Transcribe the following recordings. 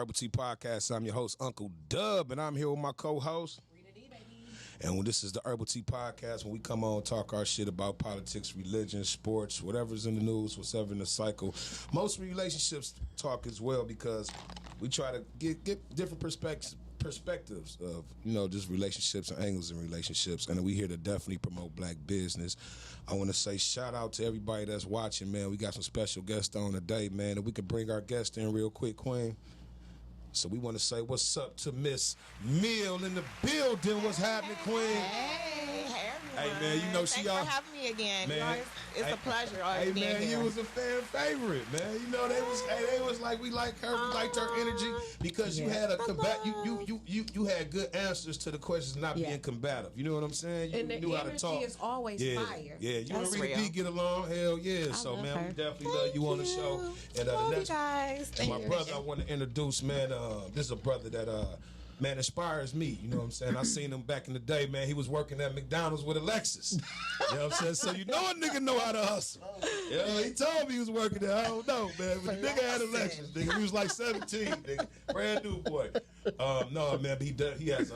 Urbal Tea Potcast. I'm your host, Uncle Dub, and I'm here with my co-host, Rita D, baby. and this is the Urbal Tea Podcast, when we come on and talk our shit about politics, religion, sports, whatever's in the news, whatever in the cycle. Most relationships talk as well, because we try to get different perspectives of, just relationships and angles in relationships, and we here to definitely promote black business. I want to say shout out to everybody that's watching, man. We got some special guests on today, man, and we can bring our guest in real quick, Queen. So we want to say what's up to Miss Mill in the building. What's happening, Queen? Hey, everyone. Hey, man, Thanks for having me again. Man, it's a pleasure. Hey, being man, here. you was a fan favorite, man. They was like, we like her, we liked her energy, because you had a you had good answers to the questions, not being combative. You know what I'm saying? You and the knew how to talk. energy is always fire. Yeah, you That's and Rita real. D get along. Hell yeah. So, man, her. we definitely love you on the show. And Love you next, guys. Thank my you. brother, I want to introduce, man. This is a brother that man inspires me. You know what I'm saying? I seen him back in the day, man. He was working at McDonald's with Alexis. You know what I'm saying? So a nigga know how to hustle. He told me he was working there. I don't know, man. But the nigga had Alexis, nigga. He was like 17, nigga. Brand new boy. No, man, but he has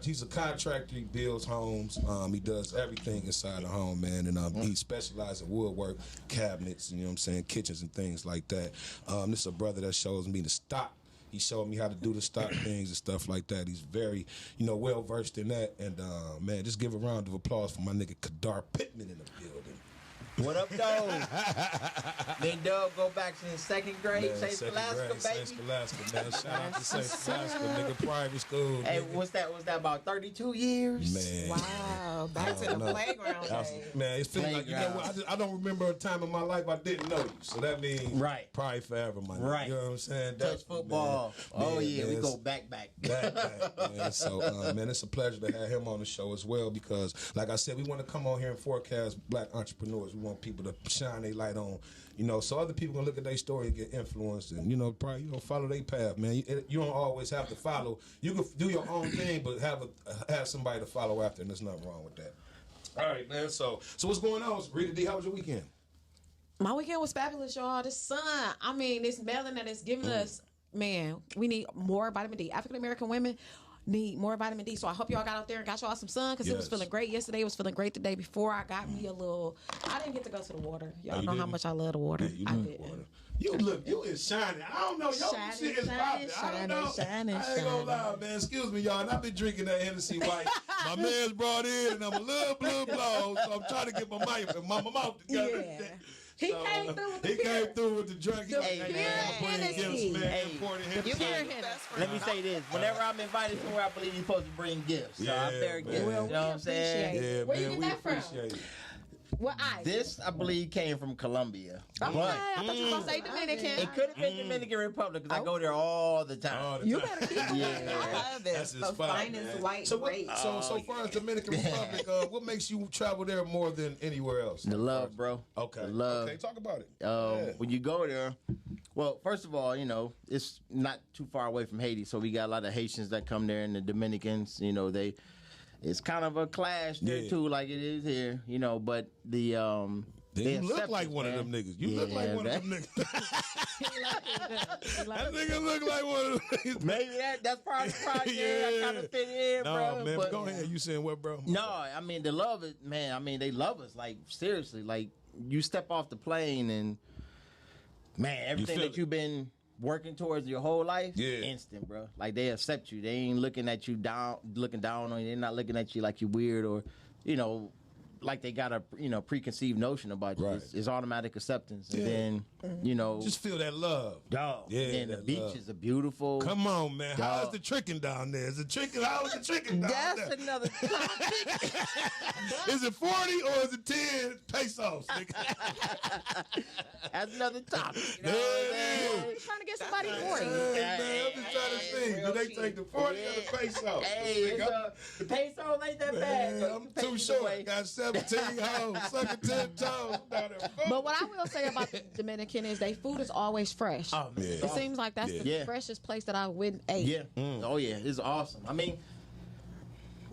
he's a contractor. He builds homes. He does everything inside the home, man. And he specializes in woodwork, cabinets, you know what I'm saying, kitchens and things like that. This is a brother that shows me the stock. He showed me how to do the stock things and stuff like that. He's very, well versed in that. And man, just give a round of applause for my nigga Kadar Pittman in the building. What up, though? Me and Doug go back since second grade. St. Scholastica, baby. St. Scholastica, man. Shout out to St. Scholastica, nigga. Private school. Hey, nigga. Was that about 32 years? Man. Wow. Back to the playground days. Man, it feels like, I don't remember a time in my life I didn't know you. So that means probably forever, my nigga. Right. You know what I'm saying? Touch football. Man, we go back. Back, man. So, man, it's a pleasure to have him on the show as well, because, like I said, we want to come on here and forecast black entrepreneurs. We want people to shine their light on, so other people can look at their story and get influenced and, probably, follow their path, man. You don't always have to follow. You can do your own thing, but have somebody to follow after, and there's nothing wrong with that. All right, man. So what's going on? Rita D, how was your weekend? My weekend was fabulous, y'all. The sun, this melon that is giving us, man, we need more vitamin D. African American women need more vitamin D. So I hope y'all got out there and got y'all some sun, because it was feeling great yesterday. It was feeling great the day before. I got me a little. I didn't get to go to the water. Y'all know how much I love the water. Yeah, I didn't. You is shining. I don't know. Your shit is popping. I don't know. I ain't gonna lie, man. Excuse me, y'all. And I've been drinking that Hennessy White. My man's brought in, and I'm a little blue blow, so I'm trying to get my mouth together. Yeah. He came through with the drink. Hennessy. You hear him? Let me say this. Whenever I'm invited somewhere, I believe you're supposed to bring gifts. So I bear gifts. Well, you know what I'm saying? Yeah, Where man, you we get that from? appreciate it. What ice? This, I believe, came from Colombia. Okay, I thought you were going to say Dominican. It could have been Dominican Republic, because I go there all the time. You better keep it. I love this. The finest white grape. So far as Dominican Republic, what makes you travel there more than anywhere else? The love, bro. Okay. The love. Okay, talk about it. When you go there, well, first of all, it's not too far away from Haiti, so we got a lot of Haitians that come there, and the Dominicans, it's kind of a clash there too, like it is here, but the you look like one of them niggas. You look like one of them niggas. That nigga look like one of them niggas. Maybe that's part of the project. I kind of fit in, bro. No, man, but go ahead. You saying what, bro? No, the love is, man. They love us, like, seriously. Like, you step off the plane and, man, everything that you've been working towards your whole life, instant, bro. Like, they accept you. They ain't looking at you looking down on you. They're not looking at you like you're weird, or, like they got a preconceived notion about you. Right. It's automatic acceptance, and then just feel that love. Dog. Yeah, and the beaches are beautiful. Come on, man. How's the tricking down there? Is it tricking? How's the tricking down there? That's another topic. Is it 40 or is it 10 pesos? That's another topic. I'm trying to get somebody 40. Man, I'm just trying to see. Do they take the 40 or the pesos? Hey, the pesos ain't that bad. I'm too short. Got 17 hoes, sucking 10 toes. But what I will say about the Dominican is their food is always fresh. Oh, man. It seems like that's the freshest place that I went ate. Yeah. Oh, yeah. It's awesome.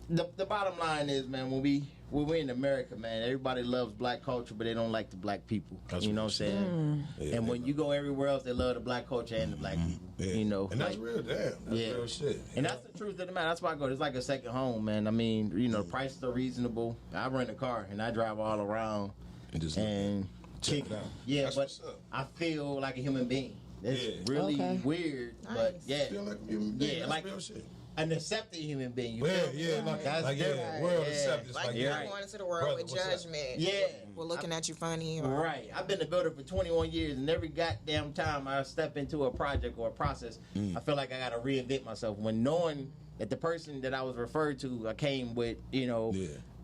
The bottom line is, man, when we're in America, man, everybody loves black culture, but they don't like the black people. You know what I'm saying? Yeah, and when you go everywhere else, they love the black culture and the black people. Yeah. You know, and that's real, damn. That's real shit. And that's the truth of the matter. That's why I go. It's like a second home, man. I mean, you know, the prices are reasonable. I rent a car and I drive all around and check it out. Yeah, that's but I feel like a human being. It's really weird, but feel like a human being. That's like real shit. An accepted human being. World acceptance. Like you're going into the world with judgment. Yeah. We're looking at you funny. Right. I've been a builder for 21 years, and every goddamn time I step into a project or a process, I feel like I got to reinvent myself. When knowing that the person that I was referred to, I came with, you know,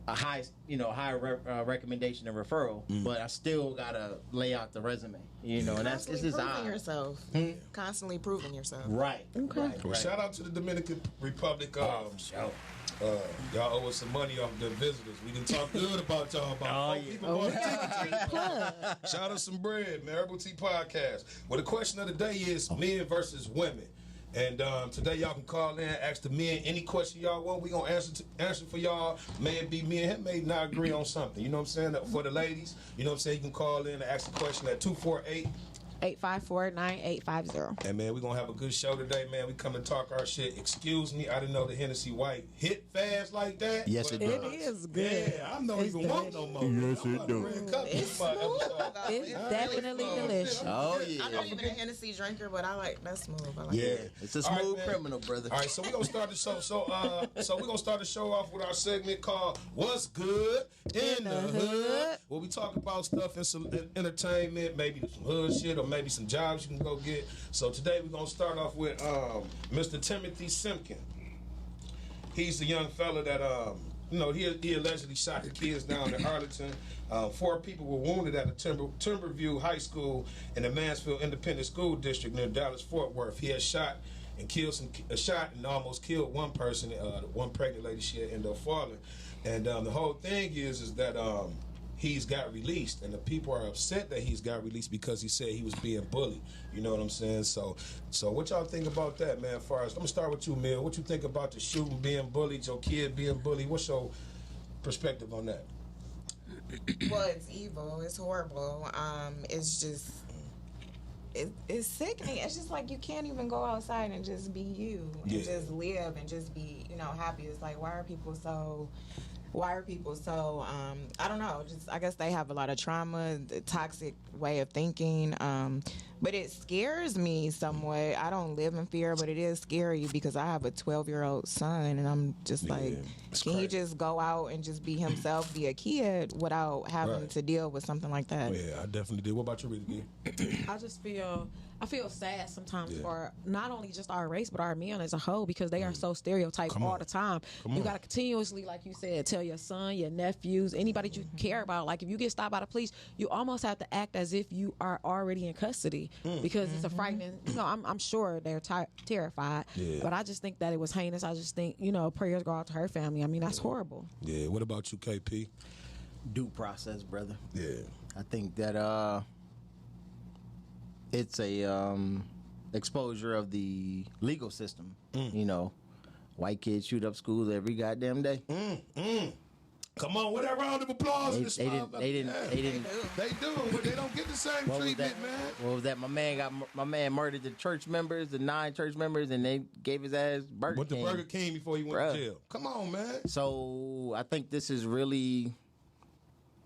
a high recommendation and referral, but I still gotta lay out the resume, you know, and that's it's just proving yourself, constantly proving yourself. Right. Okay. Well, shout out to the Dominican Republic. Y'all owe us some money off the visitors. We didn't talk good about y'all. Shout out some bread, man. Urbal Tea Podcast. Well, the question of the day is men versus women. And today y'all can call in, ask the men any question y'all want. We gonna answer for y'all. May it be me and him may not agree on something. You know what I'm saying? For the ladies, you know what I'm saying? You can call in and ask the question at 248-854-9850. And man, we gonna have a good show today, man. We come and talk our shit. Excuse me, I didn't know the Hennessy White hit fast like that. Yes, it does. It is good. Yeah, I don't even want no more. Yes, it does. It's definitely delicious. Oh yeah. I'm not even a Hennessy drinker, but I like that smooth. I like it's a smooth criminal, brother. All right, so we're gonna start the show. So we're gonna start the show off with our segment called "What's Good in the Hood," where we talk about stuff and some entertainment, maybe some hood shit or maybe some jobs you can go get. So today we're gonna start off with Mr. Timothy Simpkin. He's the young fella that he allegedly shot the kids down in Arlington. 4 people were wounded at a Timberview High School in the Mansfield Independent School District near Dallas-Fort Worth. He had shot and almost killed one person. One pregnant lady, she had ended up falling. And the whole thing is that he's got released, and the people are upset that he's got released because he said he was being bullied. You know what I'm saying? So what y'all think about that, man? As far as, I'm gonna start with you, Mill. What you think about the shooting, being bullied, your kid being bullied? What's your perspective on that? Well, it's evil. It's horrible. It's just, it's sickening. It's just like you can't even go outside and just be you and just live and just be, happy. It's like, why are people so I don't know, just I guess they have a lot of trauma, the toxic way of thinking, but it scares me somewhat. I don't live in fear, but it is scary because I have a 12-year-old son, and I'm just like, can he just go out and just be himself, be a kid without having to deal with something like that? Yeah, I definitely did. What about you, Rita? I feel sad sometimes for not only just our race, but our men as a whole, because they are so stereotyped all the time. You got to continuously, like you said, tell your son, your nephews, anybody you care about. Like if you get stopped by the police, you almost have to act as if you are already in custody because it's a frightening, I'm sure they're terrified. Yeah. But I just think that it was heinous. I just think, prayers go out to her family. I mean, that's horrible. Yeah. What about you, KP? Due process, brother. Yeah. I think that it's a exposure of the legal system. White kids shoot up schools every goddamn day. Come on, with that round of applause. They didn't. They do, but they don't get the same treatment, man. What was that? My man murdered the church members, the 9 church members, and they gave his ass Burger King. Went to Burger King before he went to jail. Come on, man. So I think this is really,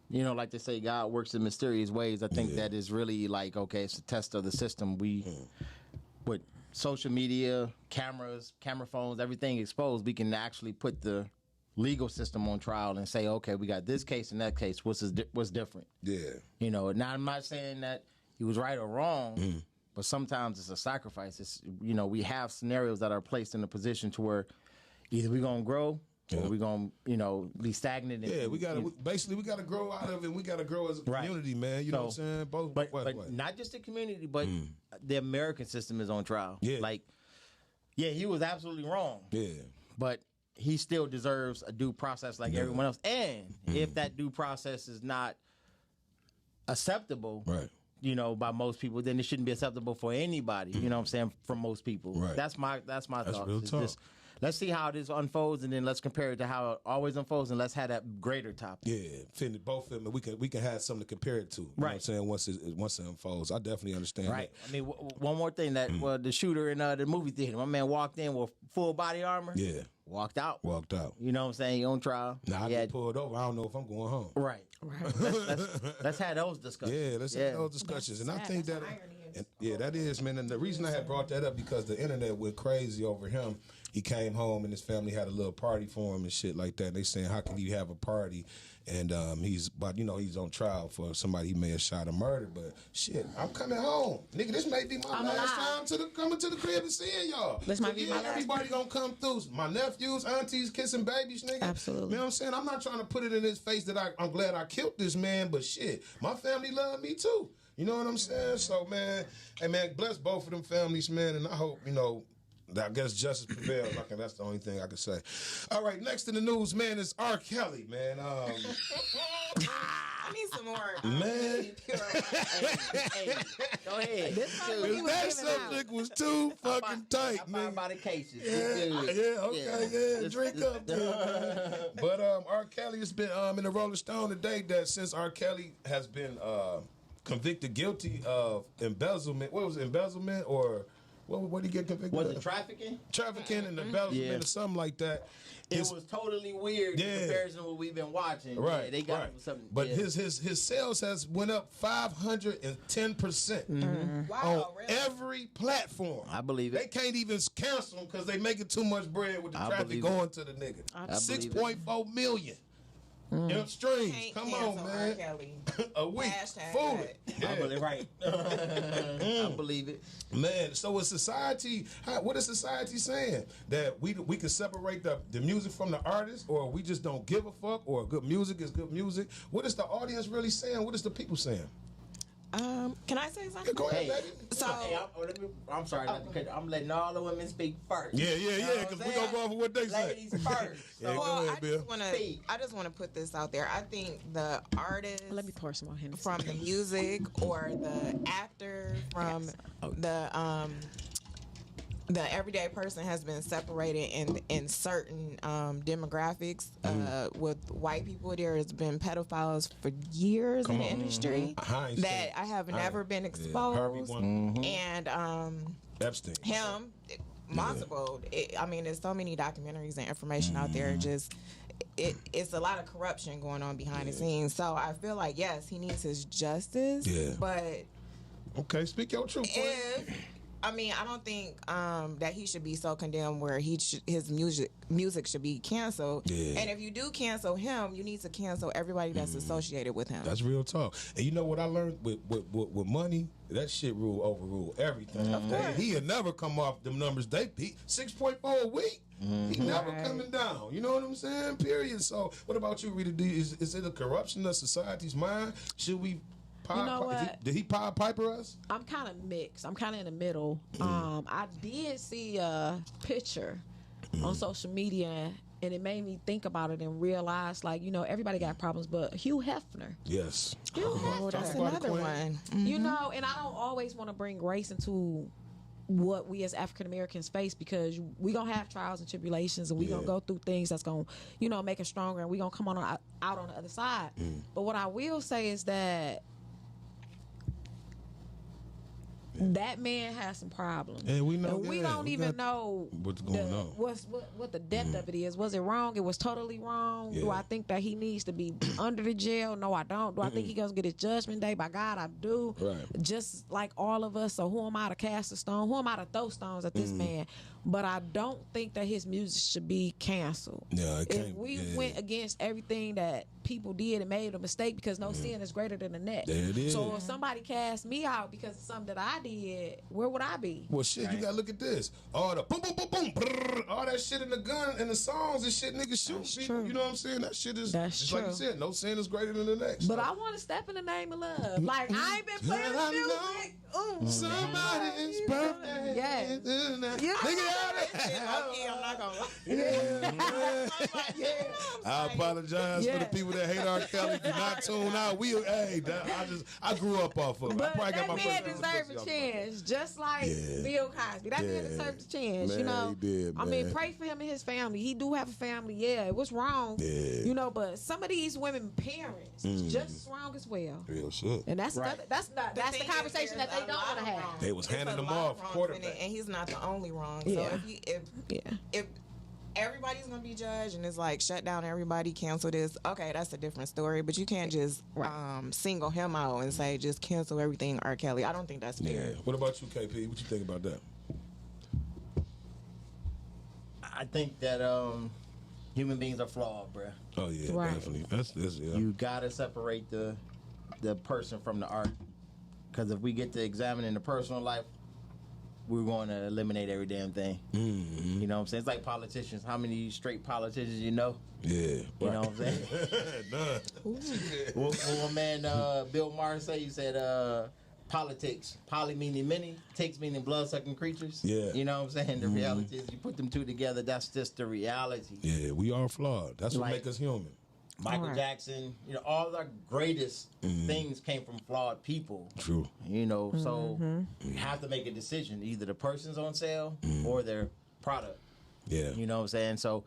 like they say, God works in mysterious ways. I think that is really like, okay, it's a test of the system. With social media, camera phones, everything exposed, we can actually put the legal system on trial and say, okay, we got this case and that case. What's different? Yeah. Now I'm not saying that he was right or wrong, but sometimes it's a sacrifice. It's, we have scenarios that are placed in a position to where either we're going to grow or we're going to, be stagnant. We got to grow out of it. We got to grow as a community, man. You know what I'm saying? Both, but not just the community, but the American system is on trial. Yeah. He was absolutely wrong. Yeah. But he still deserves a due process like everyone else. And if that due process is not acceptable, by most people, then it shouldn't be acceptable for anybody. You know what I'm saying? For most people, that's my thoughts. Real talk. let's see how this unfolds, and then let's compare it to how it always unfolds, and let's have that greater topic. Yeah, finish both of them. We can have something to compare it to. You know what I'm saying? Once it unfolds, I definitely understand. Right. That. I mean, one more thing that the shooter in the movie theater, my man walked in with full body armor. Yeah. Walked out. You know what I'm saying? He on trial. Now I get pulled over. I don't know if I'm going home. Right. Let's have those discussions. Yeah, let's have those discussions. And I think that, that is, man. And the reason I had brought that up because the internet went crazy over him. He came home and his family had a little party for him and shit like that. And they saying, how can you have a party? And he's on trial for somebody he may have shot or murdered. But shit, I'm coming home, nigga. This may be my last time coming to the crib and seeing y'all. This might be my last. Everybody gonna come through. My nephews, aunties, kissing babies, nigga. Absolutely. You know what I'm saying? I'm not trying to put it in his face that I'm glad I killed this man, but shit, my family love me too. You know what I'm saying? So man, hey man, bless both of them families, man, and I hope I guess justice prevails. That's the only thing I can say. All right, next in the news, man, is R. Kelly, man. I need some more. Man. Hey, go ahead. That subject was too fucking tight, man. By the cases. Yeah, drink up, dude, man. But R. Kelly has been in the Rolling Stone today that since R. Kelly has been convicted guilty of embezzlement. What was it, embezzlement or... What did he get convicted of? Was it trafficking? Trafficking and embezzlement or something like that. It was totally weird in comparison to what we've been watching. Right. Yeah, they got something. But his sales has went up 510% on every platform. I believe it. They can't even cancel him because they making too much bread with the traffic going to the nigga. 6.4 million. Streams. Come on, man. A week. Fool it. Yeah. I believe I believe it. Man, so is society, what is society saying? That we can separate the music from the artist, or we just don't give a fuck, or good music is good music? What is the audience really saying? What is the people saying? Can I say something? Yeah, go ahead, baby. So, I'm sorry, I'm letting all the women speak first. Yeah, because we gonna go over what they say. Ladies first. Go ahead, Bill. I just want to put this out there. I think the artist, let me pour some more Hennessy. From the music, or the actor from the everyday person has been separated in certain demographics. With white people, there has been pedophiles for years in the industry that I have never been exposed. And Epstein. Him, multiple. There's so many documentaries and information out there. Just it's a lot of corruption going on behind the scenes. So I feel like, yes, he needs his justice. Yeah. But okay, speak your truth. I don't think that he should be so condemned where his music should be canceled. Yeah. And if you do cancel him, you need to cancel everybody that's associated with him. That's real talk. And you know what I learned with money? That shit overrule everything. He'll never come off them numbers. 6.4 a week. He never coming down. You know what I'm saying? Period. So what about you, Rita D? Is it a corruption of society's mind? Should we... You know what? Did he Pied Piper us? I'm kind of mixed. I'm kind of in the middle. I did see a picture on social media, and it made me think about it and realize, everybody got problems, but Hugh Hefner. Yes. That's another one. You know, and I don't always want to bring race into what we as African Americans face, because we gonna have trials and tribulations, and we gonna go through things that's gonna, make us stronger, and we gonna come out on the other side. But what I will say is that that man has some problems. And we know. And we don't even know what's going on. What the depth of it is. Was it wrong? It was totally wrong. Do I think that he needs to be under the jail? No, I don't. Do I think he gonna get his judgment day? By God, I do. Right. Just like all of us. So who am I to cast a stone? Who am I to throw stones at this man? But I don't think that his music should be canceled. Yeah, if we went against everything that people did and made a mistake, because no sin is greater than the next. There it is. So if somebody cast me out because of something that I did, where would I be? Well, shit, you gotta look at this. All the boom, boom, boom, boom, brrr, all that shit in the gun and the songs and shit niggas shoot people. True. You know what I'm saying? That shit is just true. Like you said, no sin is greater than the next. But I want to step in the name of love. Like, I ain't been playing music. Somebody's birthday. Yeah. Nigga, Okay, I'm not gonna lie. I apologize for the people that hate R. Kelly. Do not tune out. I grew up off of it. But I probably got that my man first deserved a chance, just like Bill Cosby. That man deserved a chance, Man, you know. he did, I mean, man. pray for him and his family. He do have a family. Yeah, it was wrong. Yeah. You know, but some of these women parents is just as wrong as well. Real shit. And that's Right. that's the conversation that they don't want to have. They was handing There's them a lot off of wrongs quarterback. in it, and he's not the only wrong. Yeah. So if everybody's gonna be judged and it's like shut down everybody, cancel this, okay, that's a different story. But you can't just single him out and say just cancel everything R. Kelly. I don't think that's fair. Yeah. What about you, KP? What you think about that? I think that human beings are flawed, bruh. Oh yeah, Right. definitely. That's yeah. You gotta separate the person from the art, because if we get to examining the personal life, we're going to eliminate every damn thing. Mm-hmm. You know what I'm saying? It's like politicians. How many straight politicians you know? Yeah. You know what I'm saying? None. What my man Bill Maher say? He said politics, poly meaning many, ticks meaning blood-sucking creatures. Yeah. You know what I'm saying? The reality is you put them two together, that's just the reality. Yeah, we are flawed. That's what Like- makes us human. Michael Right. Jackson, you know, all the greatest things came from flawed people. True. You know, so you have to make a decision. Either the person's on sale or their product. Yeah. You know what I'm saying? So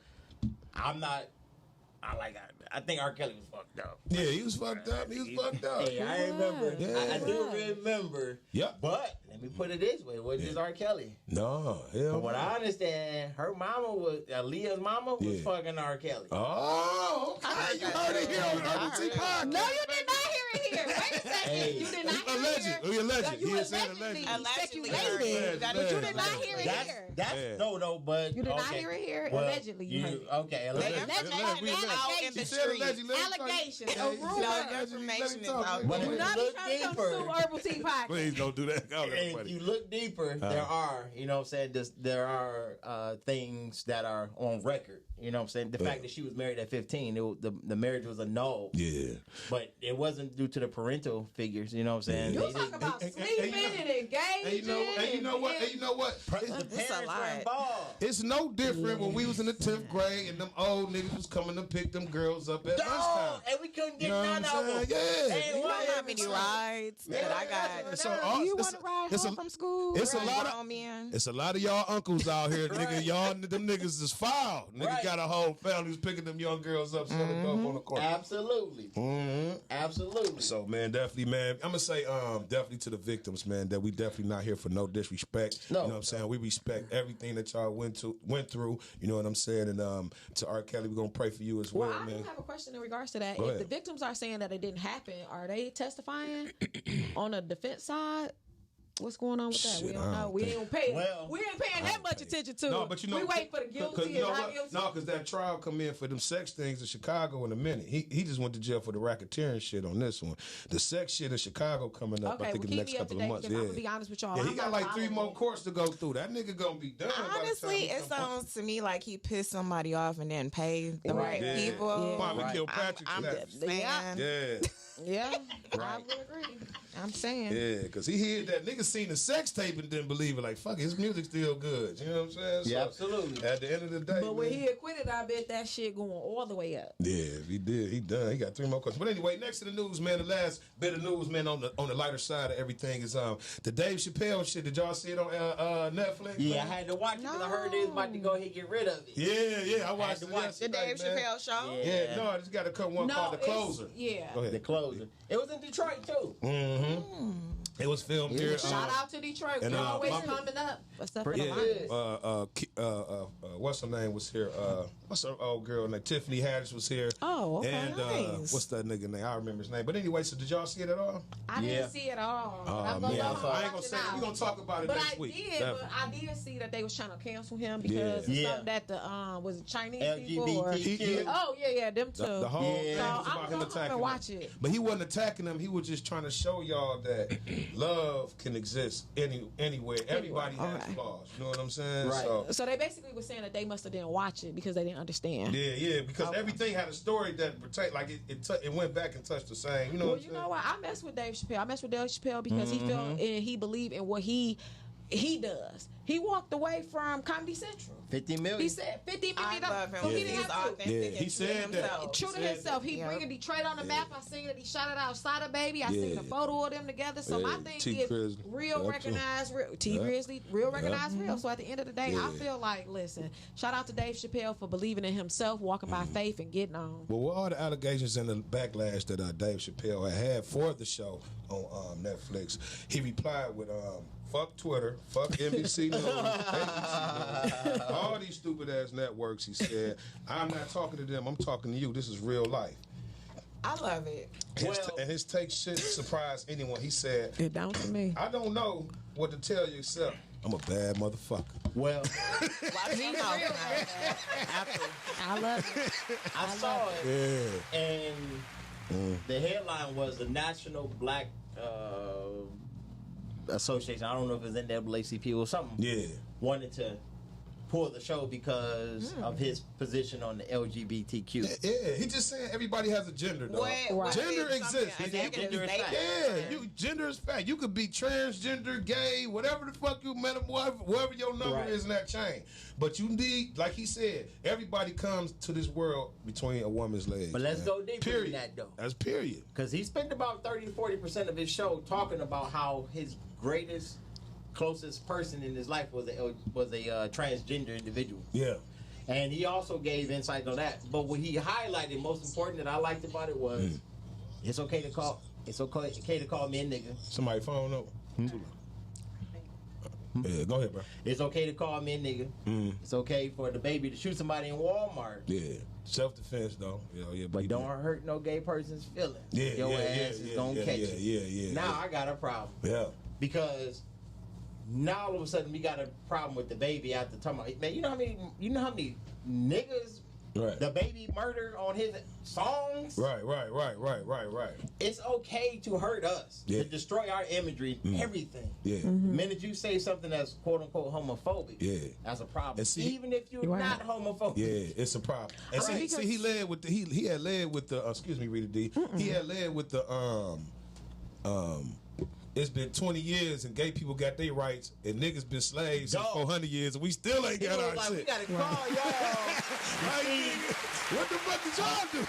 I think R. Kelly was fucked up. Yeah, he was fucked up. He was fucked up. Hey, I remember. Yeah. I do remember. Yep. But let me put it this way: it wasn't just R. Kelly. No, hell. From what I understand, her mama was Aaliyah's mama was Yeah. fucking R. Kelly. Oh, okay. You heard it here on Urbal Tea Potcast. No, you did not hear it here. Wait a second. Hey. You did not hear Alleged. it here. We alleged. You He said allegedly Allegedly. speculated. Alleged. But you did not hear it Alleged. here. That's Yeah. no, but You did not okay. hear it here. Well, Allegedly, you heard it. Okay, allegedly. Out in the street. Allegations. A rumor. No information is out But Do if not you be look trying to come deeper, sue Urbal Tea Potcast. Please don't do that. Oh, that's if funny. you look deeper, there are, you know what I'm saying, there are things that are on record. You know what I'm saying? The fact that she was married at 15, the marriage was annulled. Yeah. But it wasn't due to the parental figures, you know what I'm saying? You They talk didn't- about and- sleeping and engaging. And you know what? the It's a parents were lot. involved. It's no different when we was in the 10th grade and them old niggas was coming to pick them girls up at Dog, lunchtime. and we couldn't get You know none what of I'm them. saying? Yeah. Ain't You know one how ever many said- rides that I got? So, Do you it's want to a- ride it's home a- from school? it's a Right. lot of- grown men. It's a lot of y'all uncles out here, nigga. Right. Y'all, them niggas is foul. Nigga Right. got a whole family who's picking them young girls up, selling dope on the corner. Absolutely. Absolutely. So, man, definitely, man. I'm gonna say, definitely to the victims, man, that we definitely not here for no disrespect. No. You know what I'm saying? We respect everything that y'all went through. You know what I'm saying? And to R. Kelly, we're gonna pray for you as well, Well, I do man. have a question in regards to that. Go If ahead. the victims are saying that it didn't happen, are they testifying on the defense side? What's going on with that? Shit, We I don't don't know. We think- ain't paying. Well, we ain't paying that much attention to No, it. but you know, we wait for the guilty you know and not what? guilty. No, because that trial come in for them sex things in Chicago in a minute. He just went to jail for the racketeering shit on this one. The sex shit in Chicago coming up, Okay, I think, well, in the keep next me up couple to of date months. because I'm Yeah, gonna be honest with y'all. yeah, he I'm got not like 3 more following courts to go through. That nigga gonna be done. by the time Honestly, he it come home. sounds to me like he pissed somebody off and then paid the right Yeah. people. Yeah. Probably Right. killed Patrick I'm for that. just saying. Yeah, Yeah, I Right. would agree. I'm saying. yeah, because he heard that nigga seen the sex tape and didn't believe it. Like, fuck, his music's still good. You know what I'm saying? Yeah, absolutely. At the end of the day, But when man, he acquitted, I bet that shit going all the way up. yeah, he did. He done. He got 3 more questions. But anyway, next to the news, man. The last bit of news, man, on the lighter side of everything is the Dave Chappelle shit. Did y'all see it on Netflix? Yeah, I man? had to watch it because I heard they was about to go ahead and get rid of it. Yeah, I watched to it watch yesterday, The Dave man. Chappelle show? Yeah. Yeah, no, I just got to cut one called The it's- Closer. Yeah. Go ahead. The closer. It was in Detroit too. It was filmed here. Shout out to Detroit. and, We always my- coming up. Except for the Yeah. Lions. What's her name was here? What's her old girl name? Tiffany Haddish was here. Oh, okay, And nice. what's that nigga name? I remember his name. But anyway, so did y'all see it at all? I Yeah. didn't see it all. Oh, I'm gonna man. go I home ain't and gonna watch say it it. now. We're gonna talk about it But next I week. did, Definitely. but I did see that they was trying to cancel him because Yeah. of Yeah. something that the was it Chinese people or LGBTQ. oh yeah, them too. The whole Yeah. thing So was I'm about him gonna go home attacking and watch them. it. But he wasn't attacking them. He was just trying to show y'all that love can exist anywhere. Everybody has Okay. flaws. You know what I'm saying? Right. So they basically were saying that they must have didn't watch it because they didn't understand. Yeah, because Okay. everything had a story that pertained, like it went back and touched the same. You know Well, what I'm you saying? know what? I mess with Dave Chappelle. I mess with Dave Chappelle because he felt and he believed in what he he does. He walked away from Comedy Central. 50 million. He said 50 million. I love him. He didn't He's have to. authentic. He said that. True to himself. He bringing Detroit on the map. I seen that he shot it outside of Baby. I seen the photo of them together. So my thing is real recognized real. T Grizzly, real recognized real. So at the end of the day, I feel like, listen, shout out to Dave Chappelle for believing in himself, walking by faith, and getting on. Well, with all the allegations and the backlash that Dave Chappelle had for the show on Netflix, he replied with fuck Twitter, fuck NBC News, ABC News, all these stupid ass networks. He said, I'm not talking to them, I'm talking to you. This is real life. I love it. And his take shouldn't surprise anyone. He said, It down to me. I don't know what to tell you except I'm a bad motherfucker. Well, I love it. I saw it, and the headline was the National Black Association. I don't know if it was NAACP or something. Yeah. Wanted to pull the show because of his position on the LGBTQ. Yeah, he just saying everybody has a gender, dog. What? Gender exists. Gender is fact. Gender is fact. You could be transgender, gay, whatever the fuck you met, whatever your number is in that chain. But you need, like he said, everybody comes to this world between a woman's legs. But let's go deeper than that, though. That's period. Because he spent about 30 to 40% of his show talking about how his closest person in his life was a transgender individual. Yeah. And he also gave insight on that. But what he highlighted, most important that I liked about it was it's okay to call me a nigga. Somebody phone up. Yeah, go ahead, bro. It's okay to call me a nigga. It's okay for the baby to shoot somebody in Walmart. Yeah. Self-defense, though. Yeah, but don't hurt no gay person's feelings. Yeah, Your ass is gonna catch it. Yeah. Now I got a problem. Yeah. Because now all of a sudden we got a problem with the baby after talking about, man, you know how many niggas the baby murdered on his songs? Right. It's okay to hurt us, to destroy our imagery, everything. Yeah. The minute you say something that's quote unquote homophobic, that's a problem. See, even if you're not homophobic. Yeah, it's a problem. And see, he led with the he had led with the excuse me, Rita D. He had led with the it's been 20 years and gay people got their rights and niggas been slaves for 400 years and we still ain't got our shit. We gotta call y'all. What the fuck did y'all do?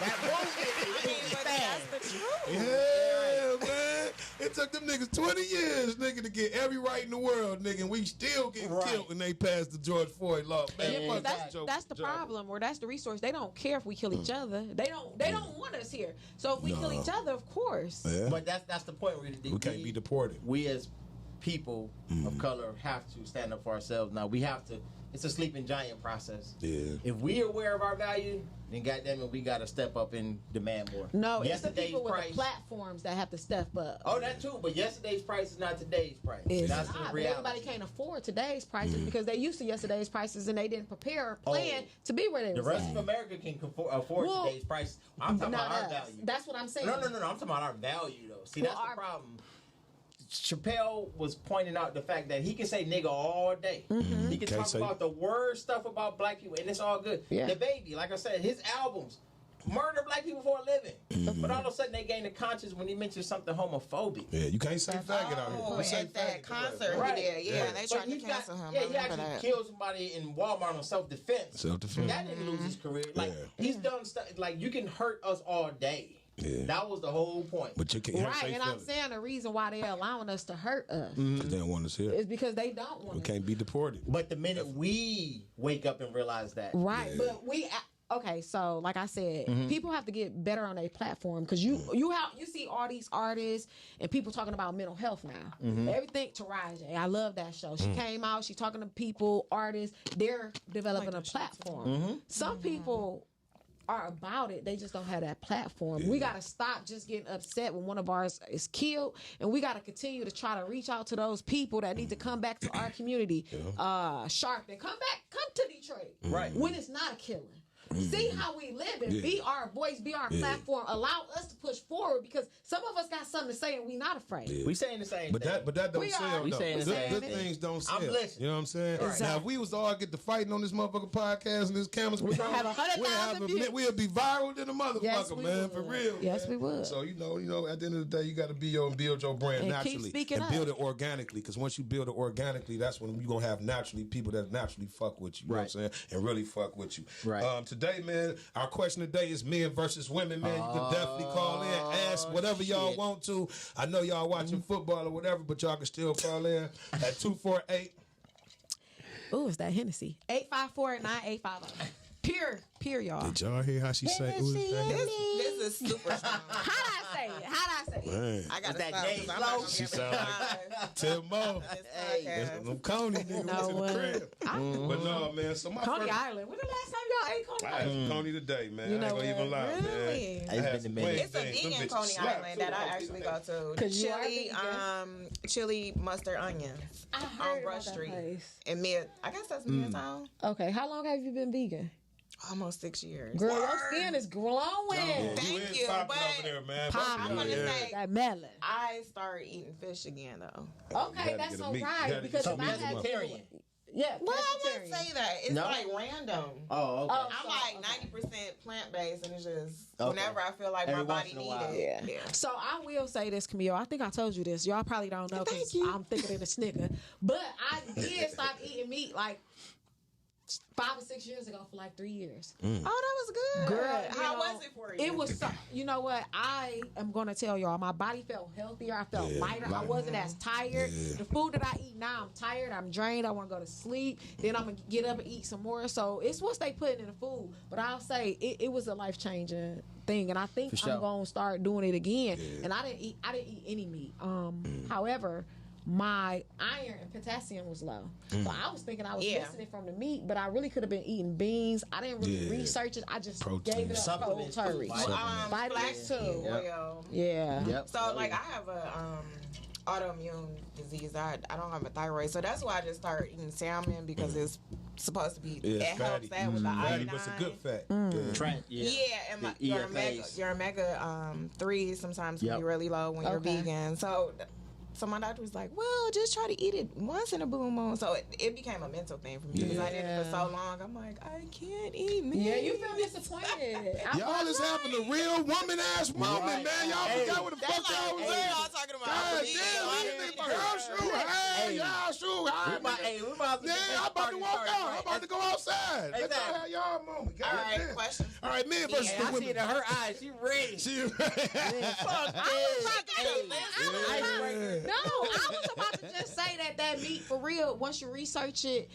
That's the truth. Yeah, man. It took them niggas 20 years, nigga, to get every right in the world, nigga, and we still get killed when they passed the George Floyd law. Man, that's the problem, or that's the resource. They don't care if we kill each other. They don't want us here. So if we kill each other, of course. Yeah. But that's the point. We can't be deported. We as people of color have to stand up for ourselves. Now we have to. It's a sleeping giant process. Yeah. If we are aware of our value, then goddamn it, we got to step up and demand more. No, it's the people with the platforms that have to step up. Oh, that too. But yesterday's price is not today's price. That's the reality. Everybody can't afford today's prices because they used to yesterday's prices and they didn't prepare or plan to be where they were. The rest of America can afford today's prices. I'm talking about our value. That's what I'm saying. No. I'm talking about our value, though. See, that's the problem. Chappelle was pointing out the fact that he can say nigga all day. He can talk about the worst stuff about black people, and it's all good. Yeah. The baby, like I said, his albums murder black people for a living. But all of a sudden they gain the conscience when he mentions something homophobic. Yeah, you can't say faggot out here. At that concert, they tried to cancel him. Yeah, he actually killed somebody in Walmart on self-defense. That didn't lose his career. Like he's done stuff. Like you can hurt us all day. Yeah. That was the whole point. But you can't and I'm saying the reason why they're allowing us to hurt us they don't want us here. is because they don't want us. We can't be deported. But the minute we wake up and realize that. Right. Yeah. But okay, so like I said, people have to get better on their platform because you see all these artists and people talking about mental health now. Everything Taraji, I love that show. She came out, she's talking to people, artists, they're developing a platform. Some people are about it, they just don't have that platform. We got to stop just getting upset when one of ours is killed, and we got to continue to try to reach out to those people that need to come back to our community. Sharpton, come to Detroit. Right. When it's not a killing. See how we live and be our voice, be our platform. Allow us to push forward because some of us got something to say and we not afraid. We saying the same but thing. That don't sell. We saying the same good thing. things don't sell. I'm listening. You know what I'm saying? Exactly. Now, if we was to all get to fighting on this motherfucking podcast and this cameras, we'd have 100,000 views. We'll be viral than a motherfucker, Yes, we man. would. For real. Yes, man. we would. So at the end of the day, you got to build your brand And keep naturally speaking and up. build it organically. Because once you build it organically, that's when you gonna have naturally people that naturally fuck with you. You know what I'm saying? And really fuck with you. Right. Today, man, our question today is men versus women. Man, you can definitely call in, ask whatever y'all want to. I know y'all watching football or whatever, but y'all can still call in at 248. Ooh, it's that Hennessy. 854-9850. Pure, y'all. Did y'all hear how she say? Ooh, This is super strong. How'd I say it? man. I got that stop, Jay 'cause I'm not gonna She be able sound to like drive Tim Mo. this podcast. Them Coney niggas No, went to the crib. But no, man. So my Coney first Island. When the last time y'all ate Coney I had Island? some Coney today, man. You I know ain't gonna even lie, what? man. Really? I had It's some been a minute. plain It's a things. Them vegan bitches Coney slap, Island too. that I actually go to. 'Cause you are Chili, vegan. chili mustard onions I heard on about Brush that Street place. in I guess that's Midtown. Okay, how long have you been vegan? Almost 6 years. Girl, your skin is glowing. Yeah, Thank is you, popping but over there, man. Popping. I'm gonna say That melon. I started eating fish again though. Okay, that's get a so meat. You right. had to Because get if some I meat had in the Vegetarian. yeah, Well, I wouldn't pescatarian. say that. It's No? like random. Oh, okay. Oh, I'm like 90% plant based, and it's just Okay. whenever I feel like Every my once body in a needs while. it. Yeah. So I will say this, Camille. I think I told you this. Y'all probably don't know because Thank you. I'm thicker than a snicker. But I did stop eating meat like 5 or 6 years ago for like 3 years. Oh, that was good. Girl, how you know, was it for you? It was, you know what? I am going to tell y'all, my body felt healthier. I felt lighter. I wasn't as tired. The food that I eat now, I'm tired. I'm drained. I want to go to sleep. Then I'm going to get up and eat some more. So it's what they put in the food. But I'll say it was a life-changing thing. And I think sure. I'm going to start doing it again. And I didn't eat any meat. However, my iron and potassium was low. So I was thinking I was missing it from the meat, but I really could have been eating beans. I didn't really research it. I just gave it up cold turkey. Vitamins too. Oil. Yeah. Yep. So like I have a autoimmune disease. I don't have a thyroid, so that's why I just started eating salmon because it's supposed to be. It helps that with the Fatty, iodine. but it's a good fat. Trent, Yeah, and The your EFAs. omega 3 sometimes can be Yep. really low when you're Okay. vegan. So my doctor was like, well, just try to eat it once in a blue moon. So it became a mental thing for me because I did it for so long. I'm like, I can't eat meat. Yeah, you feel disappointed. Y'all is having a real woman-ass moment, man. Y'all forgot what the fuck y'all was That's at. all talking about. God Vegan, damn, I these didn't niggas, eat y'all it. shoot, hey, y'all shoot, we about to yeah, I'm about to walk out. I'm about to go outside. Let y'all Exactly. have y'all moment. God All right, damn. question. All right, men versus Hey, the I see women. it in her eyes. She ready. She No, I was about to just say that meat for real. Once you research it,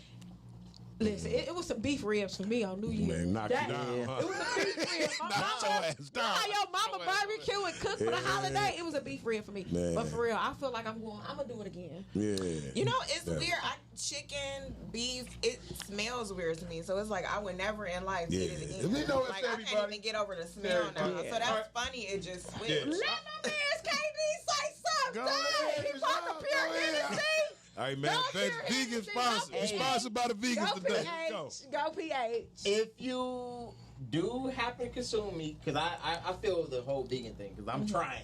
listen, it was some beef ribs for me on New Year's. Man, knock That- you down, huh? It was a beef rib. My Knock your mama, ass you know down. how your mama barbecue and cook for the holiday? It was a beef rib for me. Man. But for real, I feel like I'm gonna do it again. Yeah. You know, it's weird. Chicken, beef, it smells weird to me. So it's like I would never in life eat it Yeah. again. We know it's like I can't everybody. even get over the smell now. Everybody. So that's funny. It just switched. Yeah. Let my man KB say something. Go ahead, He brought the pure go ahead. Hennessy. All right, man. Go Vegan Hennessy, sponsor. go It's sponsored by the vegans Go today. PH. Go. Go PH. If you do happen to consume meat, because I feel the whole vegan thing, because I'm trying.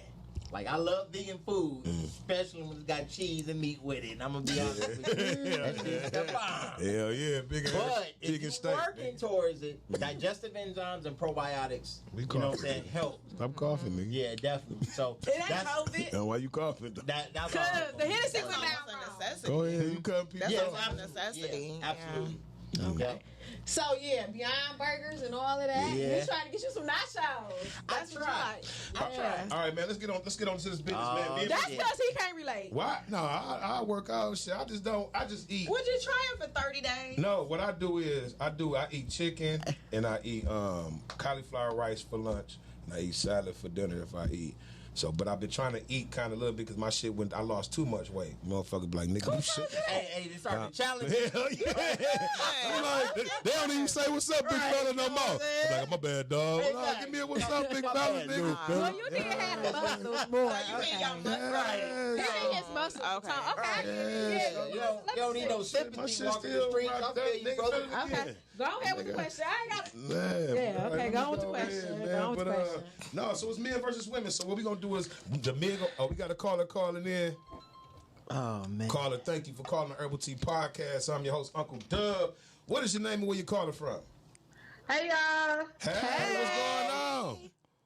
Like, I love vegan food, especially when it's got cheese and meat with it. And I'm going to be honest with you. That shit's the bomb. Hell yeah, big ass But if vegan you're steak. working towards it, digestive enzymes and probiotics, We you know what I'm coughing. saying, help. Stop coughing, nigga. Yeah, definitely. So It ain't that's COVID. Now, why you coughing? that's all. Cause the Hennessy That's went almost down a wrong. necessity. Go ahead, you cut people. That's Yes, almost a absolutely. necessity. Yeah, absolutely. Okay. So yeah, Beyond Burgers and all of that. Yeah. We trying to get you some nachos. That's what you tried. like. I tried. All right, man. Let's get on to this business, man. Me and That's my- because he can't relate. Why? No, I work out. Shit, I just don't. I just eat. Would you try it for 30 days? No, what I do is I eat chicken and I eat cauliflower rice for lunch and I eat salad for dinner if I eat. So, but I've been trying to eat kind of a little bit because my shit I lost too much weight. Motherfucker be like, nigga, you shit. Hey, they started to challenge. Hell yeah. I'm like, they don't even say what's up, big fella, no more. I'm like, my bad, dog. Exactly. Give me a what's up, big fella, nigga. Well, you did have the muscles more. Right. He need his muscles. Okay. You don't need no sympathy walking the streets. I feel you, brother. Okay. Go ahead with the question. I ain't got. Man, Yeah, okay, go on with the question. Man, Go on with the but, question. no, so it's men versus women. So what we gonna do is the men. We got a caller calling in. Oh man. Caller, thank you for calling the Urbal Tea Podcast. I'm your host, Uncle Dub. What is your name and where you calling from? Hey y'all, Hey, what's going on?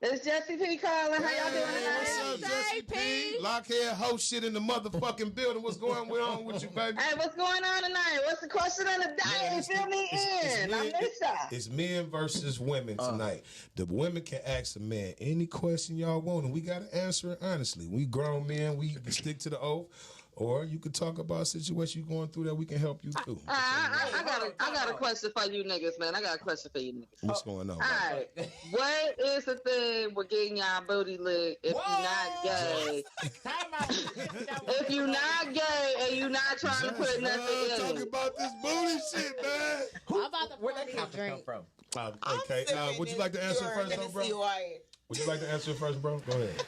it's Jesse P calling. How y'all doing What's tonight? up, Jesse P? Lockhead host shit in the motherfucking building. What's going on with you, baby? Hey, what's going on tonight? What's the question of the day? Fill me in. I missed y'all. It's men versus women tonight. The women can ask a man any question y'all want, and we gotta answer it honestly. We grown men, we can stick to the oath. Or you could talk about a situation you're going through that we can help you through. I got a question for you niggas, man. I got a question for you niggas. What's going on? All right. What is the thing with getting y'all booty licked if you're not gay? If you're not gay and you're not trying to put nothing in talking it. about this booty shit, man. I'm about to Where that pour me a come drink. from? Okay, would you like to answer first, though, bro? Would you like to answer first, bro? Go ahead.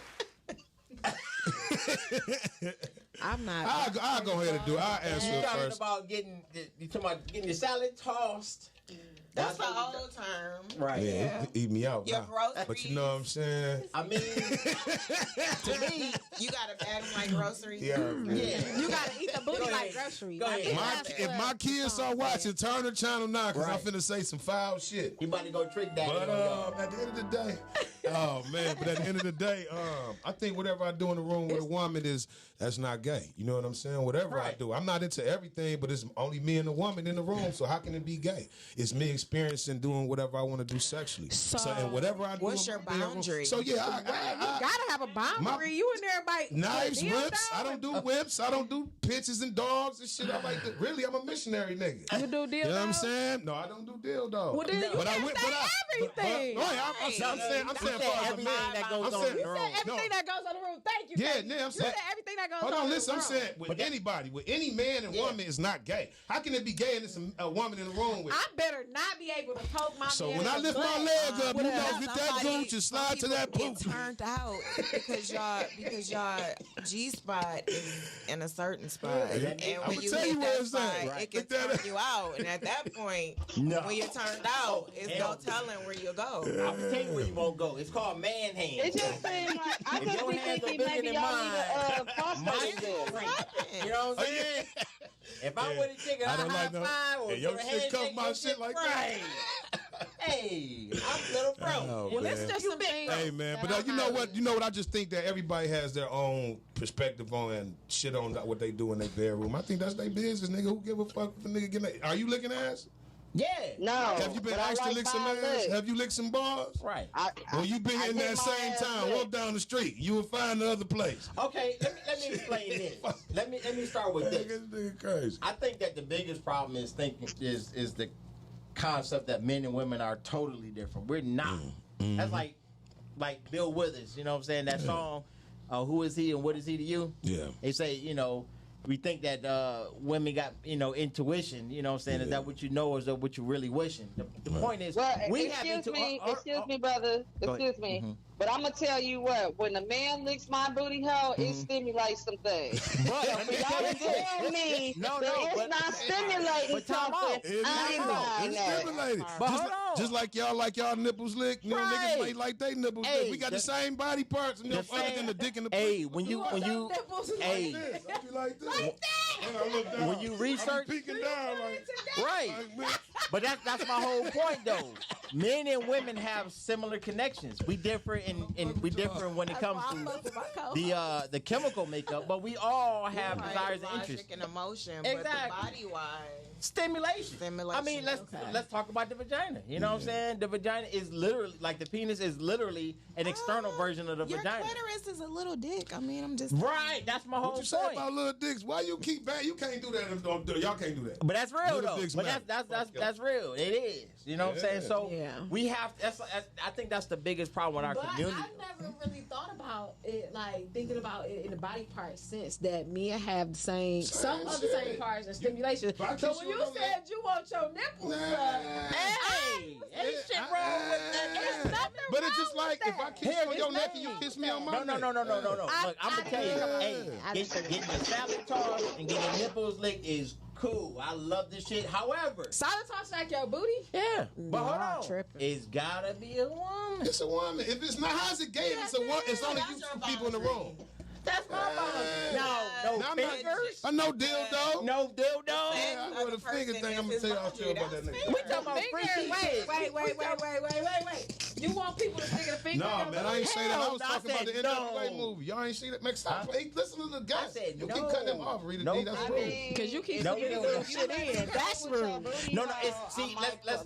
I'm not. I'll go ahead and do it. I'll answer You it talking first. about getting your salad tossed. That's the old term. Right. Yeah, eat me out. Your Nah. groceries. But you know what I'm saying? I mean, to me, You gotta bag my groceries. Yeah. You gotta eat the booty Go like ahead. groceries. Go ahead. If my kids are watching, turn the channel now, because I'm Right. finna say some foul shit. you about to go trick daddy. But at the end of the day, oh man, but at the end of the day, I think whatever I do in the room with a woman that's not gay. You know what I'm saying? Whatever I Right. do, I'm not into everything, but it's only me and the woman in the room. So how can it be gay? It's me experiencing doing whatever I want to do sexually. So and whatever I do, What's in your my bedroom- boundary? So yeah, You gotta have a boundary. You and everybody. knives, Deal whips. down. I don't do whips. I don't do pitches and dogs and shit. I like that. Really, I'm a missionary nigga. You do deal. You know what I'm saying? No, I don't do dildo. Well, then you can't say everything. I'm saying for everything the that man. goes I'm on saying- the You said everything that goes on the room. Thank you. Yeah, thank you. yeah, I'm saying. You said everything that goes Hold on on, the listen. I'm room. saying with anybody, with any man and woman is not gay. How can it be gay and it's a woman in the room with? I better not be able to poke my So man when in I the lift my butt. leg up, you know, Somebody- get that gooch and slide to some that people poop. get turned out because y'all G spot is in a certain spot, and I'ma when you tell hit you where that it's spot, at. it can Look that turn up. you out. And at that point, No. when you're turned out, it's no telling where you go. I'm gonna tell you where you won't go. It's called man hand. It just seems like I If just your be hands are thinking bigger maybe than y'all need mine, a prostate exam. You know what I'm saying? If I'm with a chick and I I don't high like no- five or Hey, your put a shit handshake, come my your shit like that. right. Hey, I'm little bro. Oh, Well, man. it's just some things. Hey man, but that you I'm know not- what? You know what? I just think that everybody has their own perspective on and shit on what they do in their bedroom. I think that's their business, nigga. Who give a fuck if a nigga getting? Are you licking ass? Yeah. No. Have you been but I asked to like lick some fine ass? legs. Have you licked some balls? Right. Well, you been I in get that my same ass town. licked. Walk down the street. You will find the other place. Okay, let me explain this. Let me start with this. Nigga crazy. I think that the biggest problem is the concept that men and women are totally different. We're not. That's like Bill Withers, you know what I'm saying? That song, Who Is He and What Is He to You? Yeah. They say, you know, we think that women got, you know, intuition, you know what I'm saying? Is that what you know or is that what you really wishing? The point is, Well, we have excuse me, brother. Go ahead. Excuse me. But I'm gonna tell you what, when a man licks my booty hole, it stimulates some things. But So for y'all to tell me No, that it's but- not stimulating but time out. something, It's I ain't buying It's that. stimulated. But just, hold on. just like y'all nipples lick. You know, Right. niggas might like they nipples Hey, lick. We got the the- same body parts, you know, the other same- than the dick and the Hey, pussy. when you Those nipples is hey, like This, I be like this. When I look down, When you research- I be peeking down like, right. man. But that's my whole point, though. Men and women have similar connections. We differ in we differ when it comes to the chemical makeup, but we all have desires and Logic interests. and emotion, Exactly. but the body wise. Stimulation. Stimulation, I mean, okay. let's talk about the vagina. You know what I'm saying? The vagina is literally like the penis is literally an external version of the Your vagina. clitoris is a little dick. I mean, I'm just Right. That's my whole What you say point. about little dicks? Why you keep back? You can't do that if don't do it. Y'all can't do that. But that's real Little though. dicks But matter. that's real. It is. You know what I'm saying? Yeah. So Yeah. we have. I think that's the biggest problem with our But community. I never really thought about it like thinking about it in the body part sense that men have the same, some of the same parts and stimulation. So when you said you want your nipples, hey, ain't shit wrong with that. It's nothing But wrong it's just like with if I that. kiss you on your neck and you kiss me on my neck. No. Look, I'm gonna tell you, hey, getting your sabotage and getting your nipples licked is cool. I love this shit. However, Sabotage like your booty? yeah, but hold on, tripping. it's gotta be a woman. It's a woman. If it's not, how's it gay? If it's a woman, it's only you two people in the room. That's my boundary. No fingers. No dildo. No dildo. I know the finger thing. I'm gonna tell you all shit about that nigga. We talking about free Wait. You want people to stick a finger in No, your man, I booty? ain't say that. I was talking about the said NWA no. movie. Y'all ain't seen it? Man, stop. Hey, listen to the guy. I said you no. keep cutting them off. Rita No, D, that's I rude. Because you keep No, sticking no, little no. shit in. That's rude. No, it's see. Let's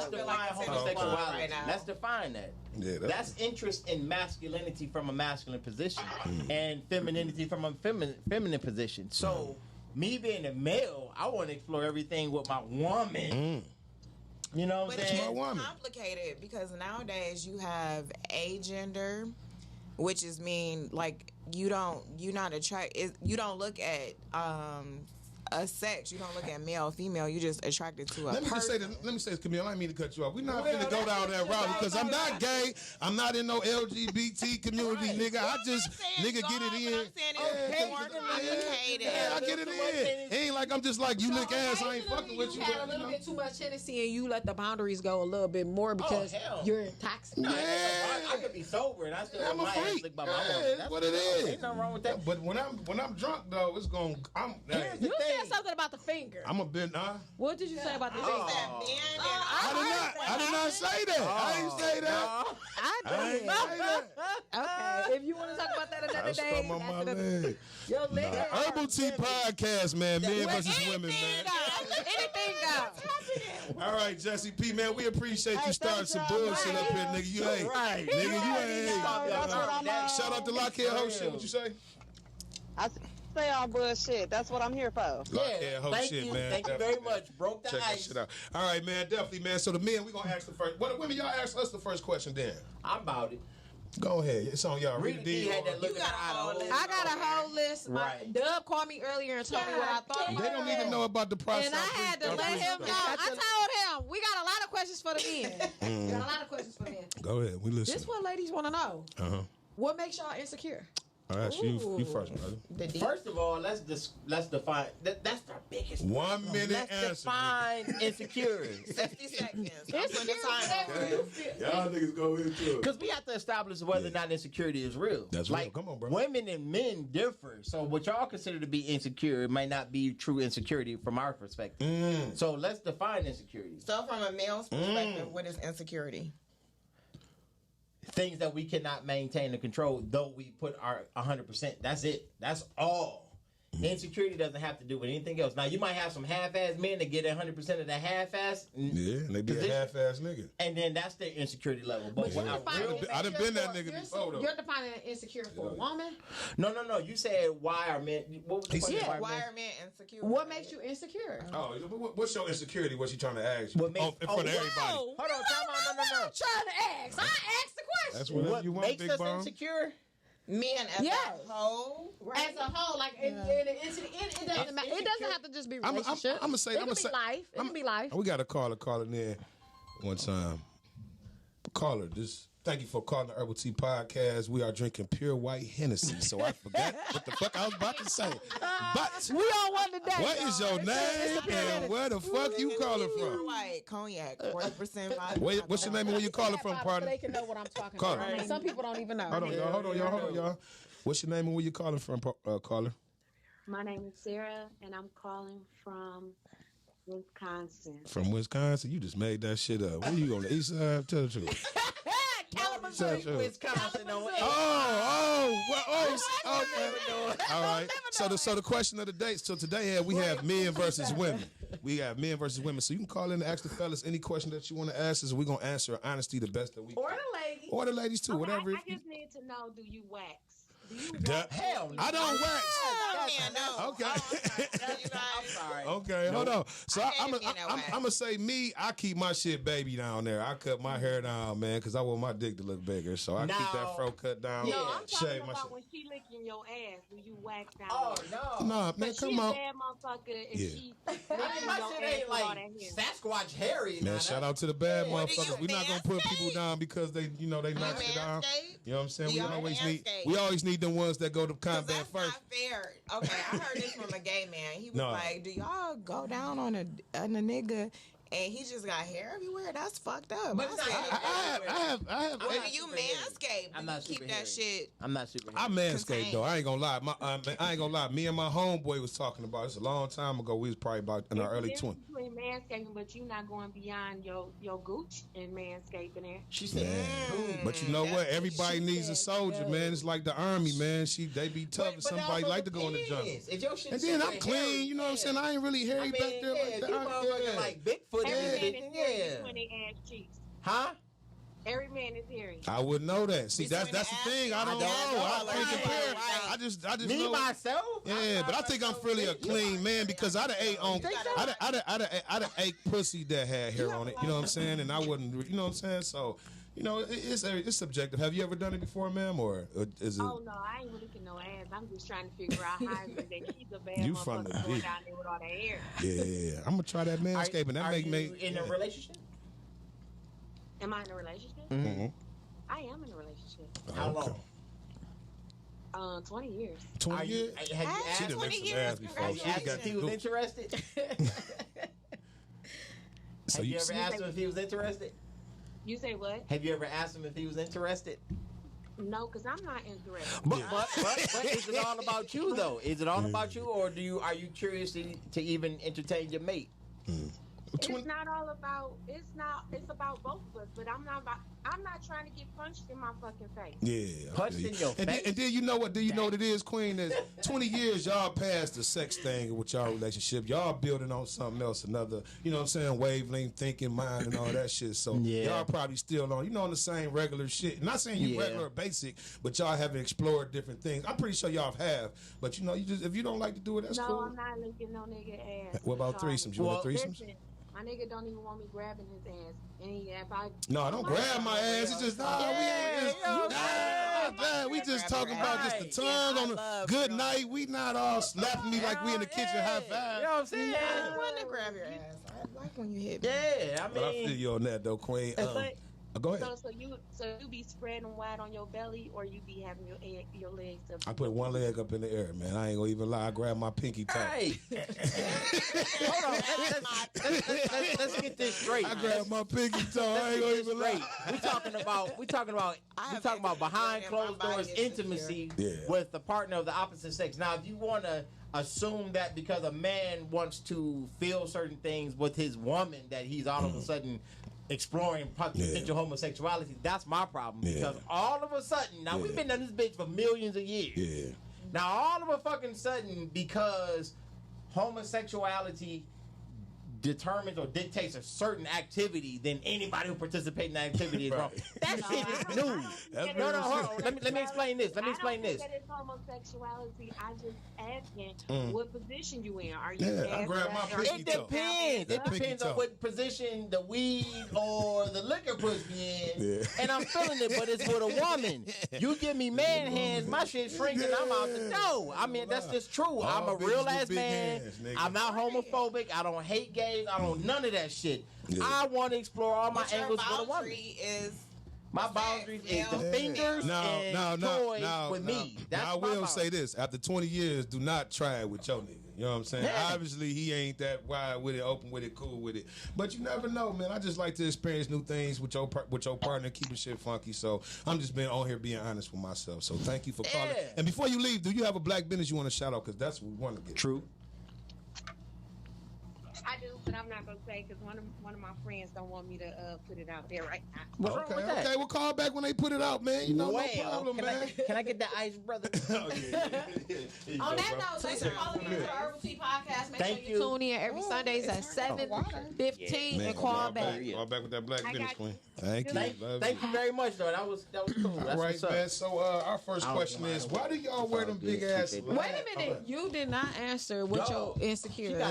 define homosexuality. Let's define that. Yeah, that's interest in masculinity from a masculine position and femininity from a feminine position. So, me being a male, I want to explore everything with my woman. You know what I'm saying? It's complicated because nowadays you have agender, which is mean like you don't look at a sex. You don't look at male or female. You just attracted to a person. Let me say this, Camille. I didn't mean to cut you off. We're not finna go down that route because I'm not gay. I'm not in no LGBT community, nigga. I just nigga get it in. I'm saying it's more complicated. Yeah, I get it in. It ain't like I'm just like you lick ass. I ain't fucking with you. You had a little bit too much Hennessy and you let the boundaries go a little bit more because you're intoxicated. I could be sober and I still I'm a want my ass freak. licked by my Yeah, woman. that's what it is. Ain't nothing wrong with that. But when I'm drunk though, it's gonna. You said something about the finger. I'm a bit. What did you say about the finger? I did not say that. I didn't say that. I ain't say that. Okay, if you want to talk about that another day. That's on my leg. Your leg. Herbal Tea Podcast, man. Men versus women, man. Anything goes. All right, Jesse P, man. We appreciate you starting some bullshit up here, nigga. You ain't. Right. Nigga, you ain't. Shout out to Lockheed Ho shit. What you say? I say all bullshit. That's what I'm here for. Lockheed Ho Thank shit, you. man. Thank you very much. Broke the Check that ice. shit out. All right, man. Definitely, man. So the men, we gonna ask the first. What women y'all ask us the first question then? I'm about it. Go ahead. It's on y'all. Rita D had that look in her eye. I got a whole list. Right. Dub called me earlier and told me what I thought. They don't need to know about the process. And I had to let him know. I told him we got a lot of questions for the men. We got a lot of questions for the men. Go ahead. We listen. This is what ladies want to know. What makes y'all insecure? All right, you first, brother. First of all, let's define. That's our biggest. 1 minute Let's answer. define insecurity. 60 seconds. I'm putting the timer. Y'all niggas go into it. Because we have to establish whether or not insecurity is real. That's like, real. Come on, bro. Women and men differ. So what y'all consider to be insecure might not be true insecurity from our perspective. So let's define insecurity. So from a male's perspective, what is insecurity? Things that we cannot maintain and control, though we put our 100%. That's it. That's all. Insecurity doesn't have to do with anything else. Now, you might have some half-ass men that get 100% of the half-ass. Yeah, and they be a half-ass nigga. And then that's their insecurity level. But I done been that nigga before, though. You're defining insecure for a woman? No. You said why are men... What was the question? Why are men insecure? What makes you insecure? Oh, what's your insecurity? What's she trying to ask you? What makes, in front of everybody. Hold on, time out. No. I'm trying to ask. I asked the question. That's whatever you want, makes big us bomb. insecure? Men as a whole, right? As a whole, like it doesn't matter. It doesn't have to just be relationship. I'm gonna say, it can be life. It can be life. We got a caller calling in one time. Caller, just thank you for calling the Herbal Tea Podcast. We are drinking pure white Hennessy, so I forgot what the fuck I was about to say. But we all want today. What is your name and where the fuck you calling pure from? white cognac, 40% vodka. What's your name and where you calling from, partner? They can know what I'm talking about. I mean, some people don't even know. Hold on, y'all. What's your name and where you calling from, caller? My name is Sarah, and I'm calling from Wisconsin. From Wisconsin? You just made that shit up. Where you on the east side? Tell the truth. Kalamazoo, Wisconsin. Okay. All right. So the question of the day. So today we have men versus women. We have men versus women. So you can call in and ask the fellas any question that you want to ask us. We're gonna answer honesty the best that we can. Or the ladies. Or the ladies too. Okay, whatever. I just need to know: do you wax? Hell no. I don't wax. Okay. I'm sorry. Okay, hold on. So I'm gonna say me. I keep my shit baby down there. I cut my hair down, man, because I want my dick to look bigger. So I keep that fro cut down. No, I'm talking shave my about shit. when she licking your ass when you wax down. Oh no. Nah, man, come on. She's a bad motherfucker, and she My shit ain't like Sasquatch hairy. Man, shout out to the bad motherfuckers. We're not gonna put people down because they knocked it down. You know what I'm saying? We always need them ones that go to combat first. Not fair. Okay, I heard this from a gay man. He was like, "Do y'all go down on a nigga?" And he just got hair everywhere. That's fucked up. But I have. Well, you manscape. I'm not keep super that hairy. shit. I'm not super. I manscaped though. I ain't gonna lie. I ain't gonna lie. Me and my homeboy was talking about this a long time ago. We was probably about in our early 20s. Between manscaping, but you're not going beyond your gooch and manscaping there. She said, but you know what? Everybody needs a soldier, man. It's like the army, man. They be tough, and somebody like to go in the jungle. And then I'm clean. You know what I'm saying? I ain't really hairy back there like that. Like Bigfoot. Every man is hairy when they ass cheeks. Huh? Every man is hairy. I wouldn't know that. See, that's the thing. I don't know. I can't compare. I just Me know. myself. Yeah, but I think I'm really a clean man because I'd have ate pussy that had hair on it. You know what I'm saying? And I wouldn't. You know what I'm saying? So, it's subjective. Have you ever done it before, ma'am, or is it? Oh no, I ain't looking no ass. I'm just trying to figure out how is it that she's a bad You from the motherfucker going deep. down there with all that hair. Yeah. I'm gonna try that manscaping. That Are make you me in a relationship? Am I in a relationship? Mm-hmm. I am in a relationship. How long? 20 years. 20 years. Have you She asked? done licked some ass before. Have you asked if he was interested? So Have you ever asked him if he was interested? You say what? Have you ever asked him if he was interested? No, because I'm not interested. But is it all about you though? Is it all about you, or are you curious to even entertain your mate? It's not all about. It's about both of us. But I'm not trying to get punched in my fucking face. Yeah, punched in your face. And then you know what? Do you know what it is, Queen? Is 20 years y'all past the sex thing with y'all relationship. Y'all building on something else, another. You know what I'm saying? Wavelength thinking, mind, and all that shit. So y'all probably still on the same regular shit. Not saying you regular or basic, but y'all haven't explored different things. I'm pretty sure y'all have. But if you don't like to do it, that's cool. No, I'm not licking no nigga ass. What about threesomes? You want threesomes? Listen, my nigga don't even want me grabbing his ass. And No, don't grab my ass. It's just we just talking about just the tongue on a good night. We not all slapping me like we in the kitchen high five. You know what I'm saying? I want to grab your ass. I like when you hit me. Yeah, But I feel you on that though, Queen. Go ahead. So you be spreading wide on your belly, or you be having your legs up? I put one leg up in the air, man. I ain't gonna even lie. I grab my pinky toe. Hey, hold on. Let's get this straight. I grab my pinky toe. I ain't gonna even lie. We talking about behind closed doors intimacy with the partner of the opposite sex. Now, if you want to assume that because a man wants to feel certain things with his woman, that he's all of a sudden exploring potential homosexuality, that's my problem. Because all of a sudden, now we've been on this bitch for millions of years. Yeah. Now all of a fucking sudden, because homosexuality determines or dictates a certain activity, then anybody who participates in that activity is wrong. That shit is new. No, hold on. Let me explain this. I don't think that it's homosexuality. I just asking what position you in. Are you? I grab my pinky toe. It depends. It depends on what position the weed or the liquor puts me in. Yeah. And I'm feeling it, but it's with a woman. You give me man hands, my shit shrinking, I'm out the door. I mean, that's just true. I'm a real ass man. I'm not homophobic. I don't hate gays. I don't none of that shit. Yeah. I want to explore all my angles with a woman. My boundaries is the fingers and toys with me. That's now I will say this: after 20 years, do not try it with your nigga. You know what I'm saying? Yeah. Obviously, he ain't that wide with it, open with it, cool with it. But you never know, man. I just like to experience new things with your partner, keeping shit funky. So I'm just on here being honest with myself. So thank you for calling. And before you leave, do you have a black business you want to shout out? Because that's what we want to get. True. I do, but I'm not gonna say because one of my friends don't want me to put it out there right now. What's wrong with that? Okay, we'll call back when they put it out, man. You know, no problem, man. Can I get that ice, brother? On that note, thanks for calling in to the Urbal Tea Podcast. Make sure you tune in every Sundays at 7:15 and call back. Call back with that black business queen. Thank you. Thank you very much, though. That was cool. That's all right, man. So our first question is, why do y'all wear them big ass? Wait a minute, you did not answer what your insecurity.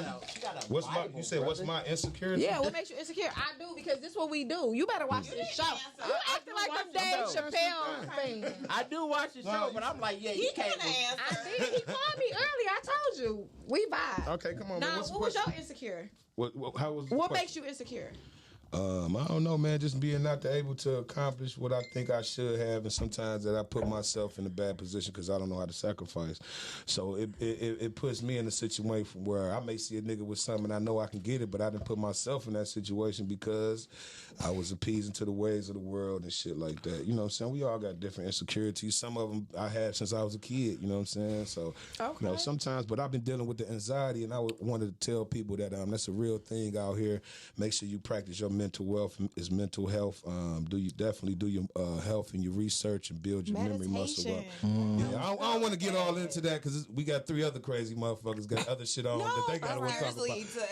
What's my? You said what's my insecurity? Yeah, what makes you insecure? I do because this is what we do. You better watch this show. You acting like them Dave Chappelle fan. I do watch the show, but I'm like, yeah, you can't. I did. He called me earlier. I told you we vibe. Okay, come on. Now, what was your insecure? What makes you insecure? I don't know, man. Just being not able to accomplish what I think I should have, and sometimes that I put myself in a bad position because I don't know how to sacrifice. So it puts me in a situation where I may see a nigga with something, I know I can get it, but I didn't put myself in that situation because I was appeasing to the ways of the world and shit like that. You know what I'm saying? We all got different insecurities. Some of them I had since I was a kid. You know what I'm saying? So you know, sometimes, but I've been dealing with the anxiety, and I wanted to tell people that that's a real thing out here. Make sure you practice your mental wealth is mental health. Do you definitely do your health and your research and build your memory muscle up. Yeah, I don't want to get all into that because we got 3 other crazy motherfuckers got other shit on that they got to talk about.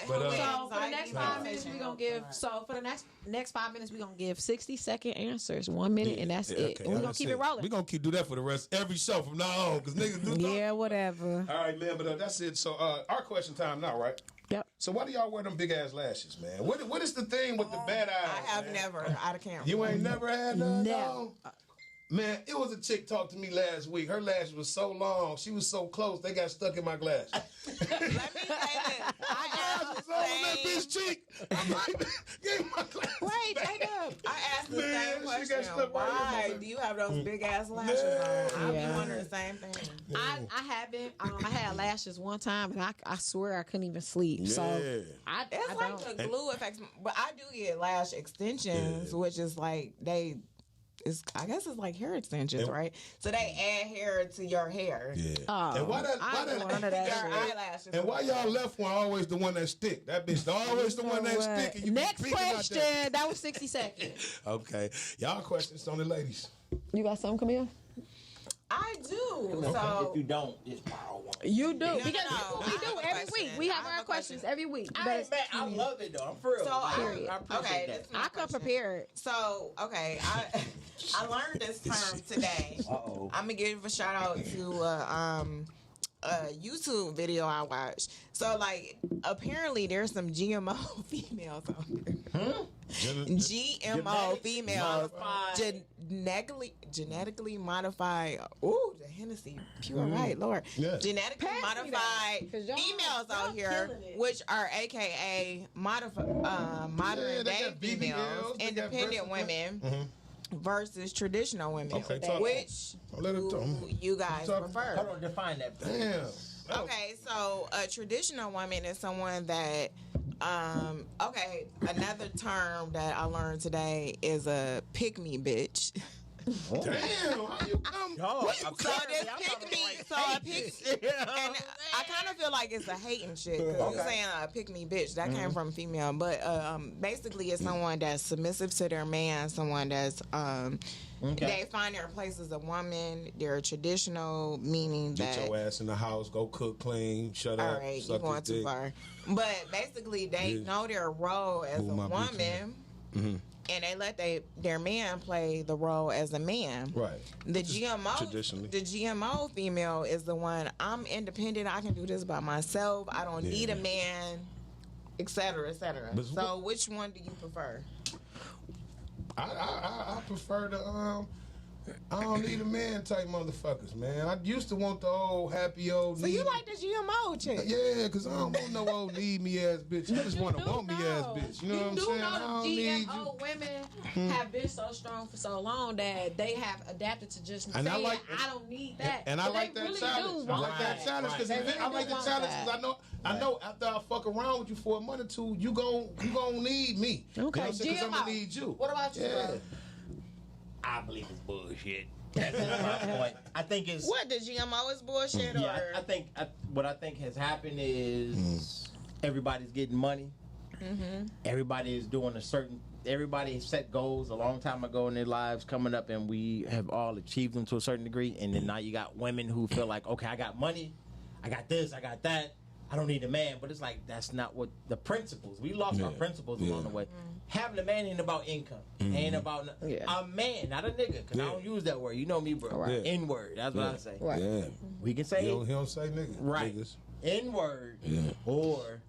But so for the next 5 minutes we gonna give. So for the next 5 minutes we gonna give 60-second answers, 1 minute, and that's it. And we gonna keep it rolling. We gonna keep do that for the rest every show from now on because niggas do. Yeah, whatever. All right, man. But that's it. So our question time now, right? Yep. So why do y'all wear them big ass lashes, man? What is the thing with the bad eyes? I have never. I can't. You ain't never had none? No. Man, it was a chick talked to me last week. Her lashes was so long, she was so close, they got stuck in my glass. Let me say this. My glass was all on that bitch cheek. I'm like, gave my glass. Wait, back. Jacob. I asked the same She question. got stuck right Why in my do you have those big ass lashes on? I've been wondering the same thing. I haven't. I had lashes one time, and I swear I couldn't even sleep. So It's like the glue effects, but I do get lash extensions, which is like I guess it's like hair extensions, right? So they add hair to your hair. Yeah. Oh, and why that eyelashes. And why y'all left one always the one that stick? That bitch always the one that stick. And you next question. That was 60 seconds. Okay. Y'all questions on the ladies. You got something, Camille? I do. Okay. So if you don't, just borrow one. You do. No, because no, we do every week. We have our questions every week. I love it though. I'm for real. So I appreciate that. I come prepared. So I learned this term today. Uh-oh. I'm gonna give a shout out to a YouTube video I watched. So like apparently there's some GMO females out there. GMO females genetically modified. Ooh, the Hennessy, pure right, Lord. Yeah. Genetically modified females out here, which are AKA modern day females, independent women. Versus traditional women, which you guys prefer. Hold on, define that. Damn. Okay, so a traditional woman is someone that, another term that I learned today is a pick-me bitch. Damn, how you come? So this pick-me, and I kind of feel like it's a hating shit because you're saying a pick-me bitch. That came from female, but basically it's someone that's submissive to their man, someone that's they find their place as a woman. They're traditional, meaning that get your ass in the house, go cook, clean, shut up. All right, you're going too far. But basically, they know their role as a woman, and they let their man play the role as a man. Right. The GMO female is the one. I'm independent. I can do this by myself. I don't need a man, etc., etc. So, which one do you prefer? I prefer the I don't need a man type motherfuckers, man. I used to want the old happy old. So you like the GMO chick? Yeah, because I don't want no old need me ass bitch. I just want a want me ass bitch. You know what I'm saying? I don't need you. GMO women have been so strong for so long that they have adapted to just saying, I don't need that. And I like that challenge. I like that challenge because I like the challenge because I know after I fuck around with you for a month or two, you gon' need me. Okay, you know because I'm gonna need you. What about you, bro? I believe it's bullshit. That's my point. I think it's what the GMO is bullshit. Yeah, I think what I think has happened is everybody's getting money, Everybody is doing everybody set goals a long time ago in their lives coming up, and we have all achieved them to a certain degree. And then now you got women who feel like, okay, I got money, I got this, I got that, I don't need a man. But it's like, that's not what the principles. We lost our principles along the way. Having a man ain't about income. Ain't about a man, not a nigga. Because I don't use that word. You know me, bro. Right. N-word. That's what I say. Right. Yeah. We can say he don't say nigga. Right. Niggas. N-word. Or...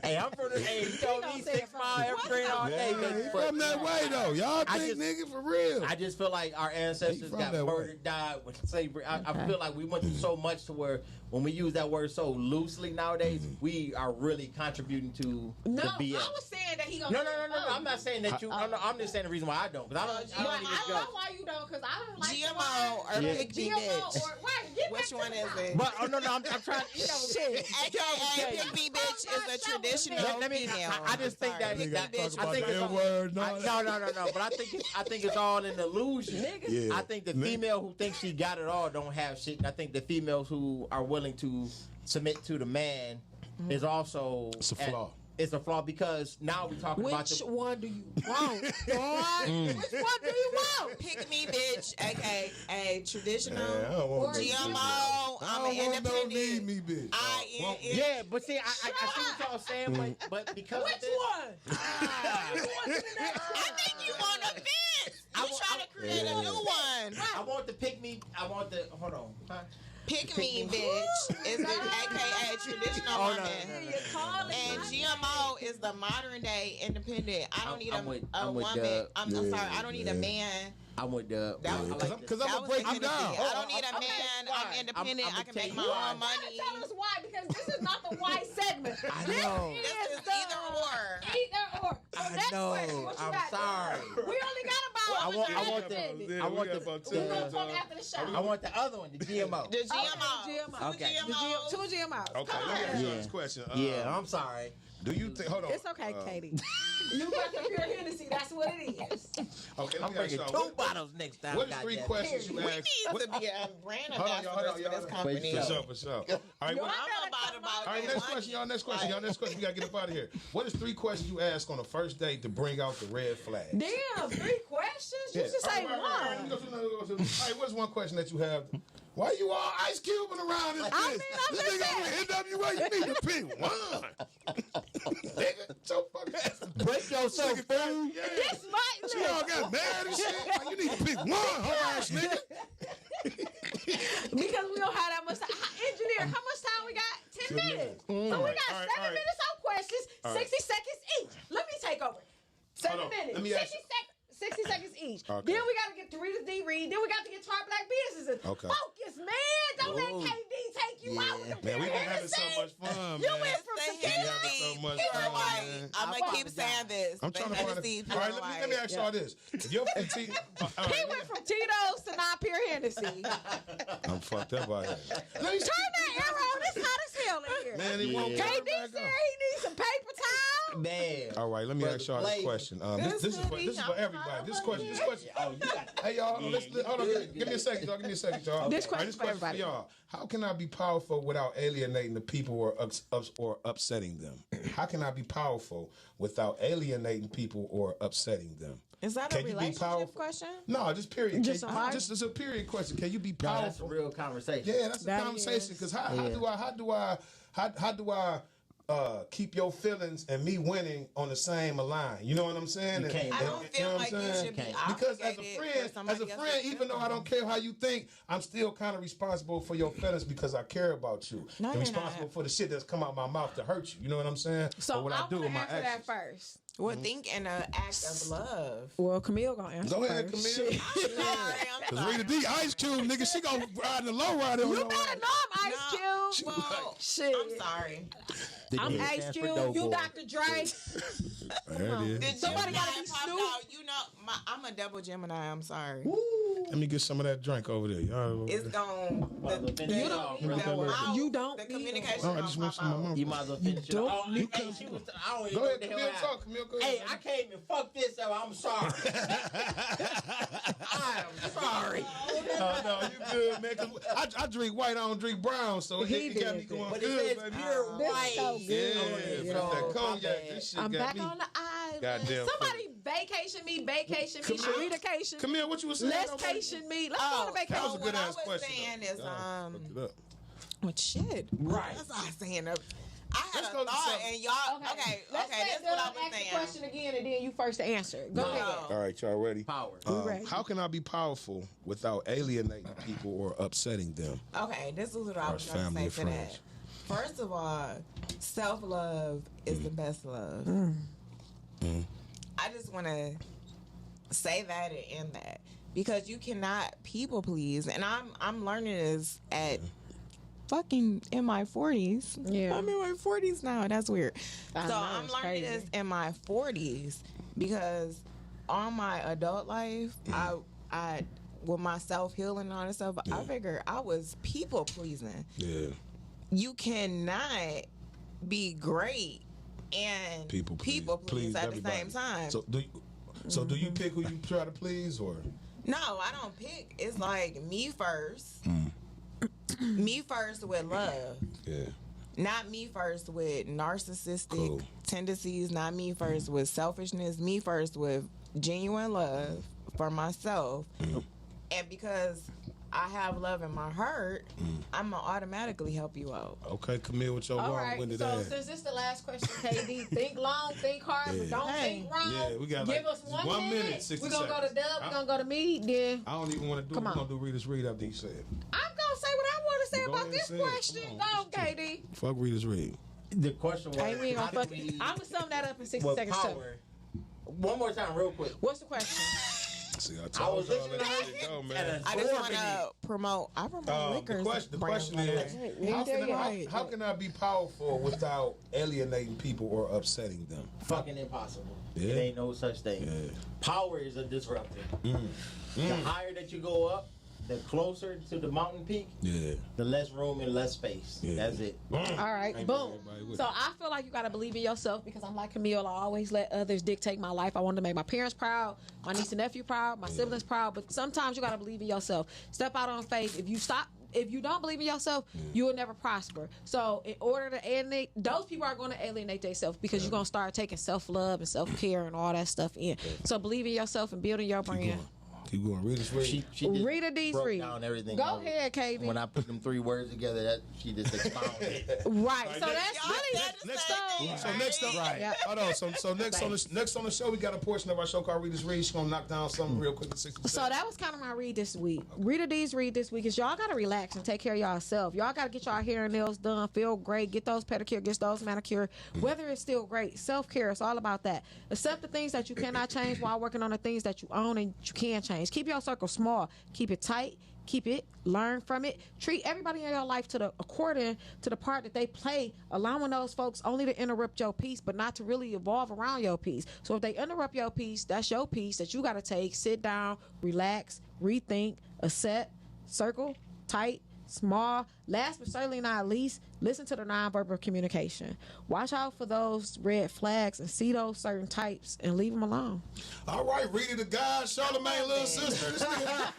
Hey, I'm from the. Hey, you told me 6 Mile every grade all day. From that way though, y'all think nigga for real. I just feel like our ancestors got murdered, died with slavery. I feel like we went through so much to where when we use that word so loosely nowadays, we are really contributing to the BS. I was saying that he gonna. No. I'm not saying that you. I'm just saying the reason why I don't. Because I don't know why you don't. Because I don't like GMO or Big B bitch. Which one is it? But no. I'm trying. Shit. AKA Big B bitch is a traditional female. I just think that. Big B bitch. I think it's word. No. But I think it's all an illusion. Yeah. I think the female who thinks she got it all don't have shit. And I think the females who are willing to submit to the man is also it's a flaw. It's a flaw because now we're talking about which one do you want? Which one do you want? Pick me, bitch. AKA traditional or GMO. I'm an independent. Need me, bitch. Yeah, but see, I see what y'all saying, but because which of this, one? I think you want a bitch. You trying to create a new one. I want the pick me. I want the hold on. Huh? Pick me, bitch, is the AKA traditional woman. And GMO is the modern day independent. I don't need a woman. I'm sorry, I don't need a man. I'm with the because I'm gonna break you down. I don't need a man. I'm independent. I can make my own money. Tell us why, because this is not the why segment. I know. This is either or. Either or. So I know. I'm sorry. We only got about. I want the other one, the GMO. The GMO. Okay. Two GMOs. Okay. Let me ask you this question. Yeah, I'm sorry. Do you think? Hold on. It's okay, Katie. You got the pure Hennessy. That's what it is. Okay, I'm bringing 2 bottles next time. What is 3 questions you asked? We need to be a brand ambassador for this company. For sure. All right, all right, next question, y'all. Next question. We gotta get up out of here. What is 3 questions you ask on a first date to bring out the red flag? Damn, 3 questions? You should say 1. All right, what's one question that you have? Why you all ice cubing around this bitch? This nigga over NWA, you need to pick one. Nigga, so fucking ass. Break yourself, fool. This might She all got mad and shit. Like, you need to pick one, whole ass nigga. Because we don't have that much time. Engineer, how much time we got? 10 minutes. So we got 7 minutes on questions, 60 seconds each. Let me take over. 7 minutes. 60 seconds each. Okay. Then we got to get to Reader's D read. Then we got to get to our black businesses. Okay. Focus, man. Don't let KD take you out with the Man, we've been having so much fun, You man. went from so much fun, man. I'm going to keep saying this. I'm trying to find it. All right, let me ask y'all this. If you're 15, He went from Tito's to non-pure Hennessy. I'm fucked up out here. Turn that arrow on. It's hot as hell in here. Man, he won't KD said he needs some paper towel. Man. All right, let me ask y'all this question. This is for everybody. This question. Oh, you got Hey y'all, hold on. Give me a second, y'all. This question for everybody. For y'all. How can I be powerful without alienating the people or upsetting them? How can I be powerful without alienating people or upsetting them? Is that a relationship question? No, just period. Just it's a period question. Can you be powerful? That's a real conversation. Yeah, that's a conversation. Because how do I keep your feelings and me winning on the same line? You know what I'm saying? I don't feel like you should be because as a friend, even though I don't care how you think, I'm still kind of responsible for your feelings because I care about you. No, I'm responsible for the shit that's come out my mouth to hurt you. You know what I'm saying? So or what I do with my answer actions. that first. Well, think in an act of love. Well, Camille gonna answer. Go ahead, first. Camille. Because Rita D, Ice Cube, nigga, she gonna ride the low rider. You better know I'm Ice Cube. Well, shit. I'm sorry. I'm Ice Cube. You Dr. Dre. There it is. Somebody gotta be Snoop. You know, I'm a double Gemini. I'm sorry. Let me get some of that drink over there. Y'all. It's gone. You don't. The communication. Oh, I just want some of my mouth. You might as well finish it. Go ahead, Camille, talk. Camille, go ahead. Hey, I can't even fuck this up. I'm sorry. I am sorry. No, you good, man. Cause I drink white, I don't drink brown, so it got me going But good, it says baby. pure white. so good. Yeah, but that cognac, this shit I'm got back me. on the island. Goddamn Somebody vacation me, Sharita-cation. Camille, what you was saying? Let's-cation me. Let's go on a vacation. That was a good ass what I was question. saying is, Look it up. what shit? Right. That's what I was saying. I had Let's a go to thought, something. and y'all. Okay, Let's that's what I was ask the saying. question again, and then you first to answer. Go ahead. All right, y'all ready? Power. ready. How can I be powerful without alienating people or upsetting them? Okay, this is what I Our was going to family say and to that. friends. First of all, self-love is the best love. I just want to say that and end that, because you cannot people please, and I'm learning this at fucking in my 40s. Yeah. I'm in my 40s now. That's weird. I So know, I'm it's learning crazy. this in my 40s because all my adult life, I with my self-healing and all that stuff, I figured I was people pleasing. Yeah. You cannot be great and People please at the same time. So do you pick who you try to please, or? No, I don't pick. It's like me first. Me first with love. Yeah. Not me first with narcissistic Cool. tendencies. Not me first with selfishness. Me first with genuine love for myself. And because I have love in my heart, I'm going to automatically help you out. Okay, Camille, with your All right, long-winded so ass. since this is the last question, KD, think long, think hard, but don't think wrong. Yeah, we got Give like us 1 1 minute. minute, 60 We're going to go to seconds. Dub, we're going to go to me, then I don't even want to do it. Come We're on. going to do Reader's Read after you say it. I'm going to say what I want to say Go about ahead this and say it. question. Come Go, on, let's do KD. Fuck Reader's Read. The question was, Hey, we ain't how gonna do fuck we, I'm going to sum that up in 60 with seconds, too. power? One more time, real quick. What's the question? See, I I told was y'all listening let to that her shit go, at man. I just 4 want to minute. promote. I promote The liquors. question is, how can I be powerful without alienating people or upsetting them? Fucking impossible. Yeah. It ain't no such thing. Yeah. Power is a disruptor. The higher that you go up, the closer to the mountain peak, Yeah. the less room and less space. Yeah. That's it. All right, Ain't boom. everybody with So it. I feel like you got to believe in yourself, because I'm like Camille. I always let others dictate my life. I wanted to make my parents proud, my niece and nephew proud, my siblings proud. But sometimes you got to believe in yourself. Step out on faith. If you don't believe in yourself, you will never prosper. So in order to alienate, those people are going to alienate themselves, because you're going to start taking self-love and self-care and all that stuff in. So believe in yourself and building your brand. Keep going. Reader's Read. She just Rita D's broke read. down everything. Go else. ahead, KD. When I put them 3 words together, that she just expounded. Right. So that's really So next up, Yeah. hold on. So next on the show, we got a portion of our show called Reader's Read. She's gonna knock down something real quick in 60 seconds. So that was kind of my read this week. Rita D's read this week is y'all got to relax and take care of yourself. Y'all got to get y'all hair and nails done, feel great, get those pedicure, get those manicure. Whether it's still great, self-care, it's all about that. Accept the things that you cannot change while working on the things that you own and you can change. Keep your circle small. Keep it tight. Keep it. Learn from it. Treat everybody in your life according to the part that they play, allowing those folks only to interrupt your peace, but not to really evolve around your peace. So if they interrupt your peace, that's your peace that you got to take. Sit down, relax, rethink, accept, circle, tight, small. Last but certainly not least, listen to the nonverbal communication. Watch out for those red flags and see those certain types and leave them alone. All right, Rita the guy, Charlamagne little sister. This nigga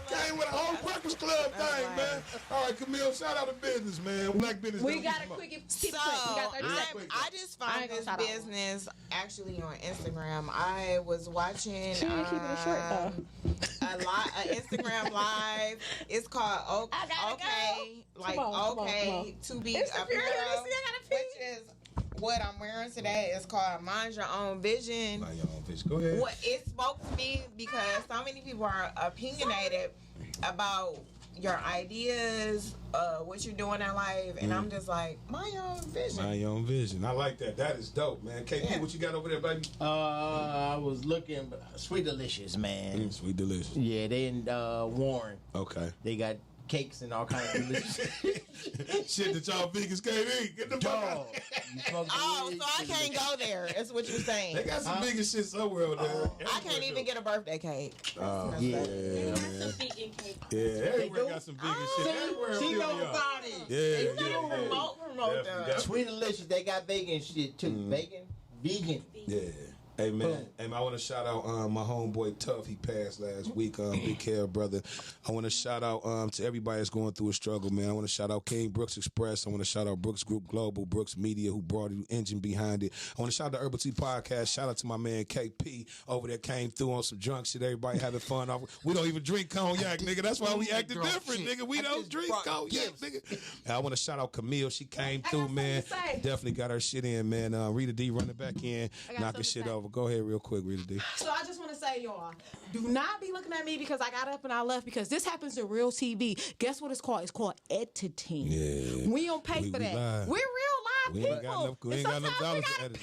came with a whole Breakfast Club thing, man. All right, Camille, shout out to business, man. Black business. We don't got to keep 'em up. keep it So quick. We got 30 seconds. I just I found ain't gonna this shout out. business actually on Instagram. I was watching She ain't keeping it short, though. a Instagram live. It's called I gotta Okay, like Come on, okay to be It's the period. apparel, See, I gotta pee. which is what I'm wearing today. It's called Mind Your Own Vision. Mind your own bitch. Go ahead. What it spoke to me because so many people are opinionated about your ideas, what you're doing in life, and I'm just like, mind your own vision. Mind your own vision. I like that. That is dope, man. KP, Yeah. what you got over there, baby? I was looking, Sweet Delicious, man. Sweet delicious. Yeah, they in Warren. Okay. They got cakes and all kinds of delicious Shit that y'all vegans can't eat. Get the fuck dog. out. You smoke Oh, weed, so I can't go there. That's what you're saying. They got some vegan shit somewhere over there. I can't even get a birthday cake. Oh, Yeah, man. Yeah, everywhere got some vegan shit. Everywhere She feel know y'all. about it. Yeah, Promote Definitely, them. definitely. Sweet Delicious, they got vegan shit too. Vegan? Yeah. Hey man, I want to shout out my homeboy Tough. He passed last week. Big care, brother. I want to shout out to everybody that's going through a struggle, man. I want to shout out King Brooks Express. I want to shout out Brooks Group Global, Brooks Media, who brought the engine behind it. I want to shout out the Urbal Tea Podcast. Shout out to my man KP over there, came through on some drunk shit. Everybody having fun. We don't even drink cognac, nigga. That's why we acting different, nigga. We don't drink cognac, nigga. I want to shout out Camille. She came through, man. Definitely got her shit in, man. Rita D running back in, knocking shit over. Go ahead real quick, Rita D. So I just want to say, y'all, do not be looking at me because I got up and I left, because this happens in real TV. Guess what it's called? It's called editing. Yeah. We don't pay for that. Live. We're real live we people. We ain't got enough dollars to edit.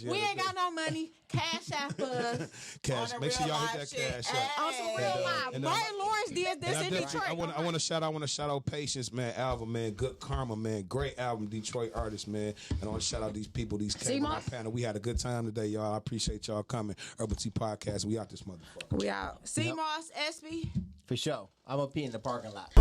We ain't got no money. Cash app us. Cash. Make sure y'all hit that cash up. On some real live. Martin Lawrence did this in Detroit. I want to shout out Patience, man. Album, man. Good Karma, man. Great album, Detroit artist, man. And I want to shout out these people, these came on our panel. We had a good time today, y'all. I appreciate y'all coming. Urbal Tea Podcast. We out this motherfucker. We out. C Moss, SB. For sure. I'm gonna pee in the parking lot.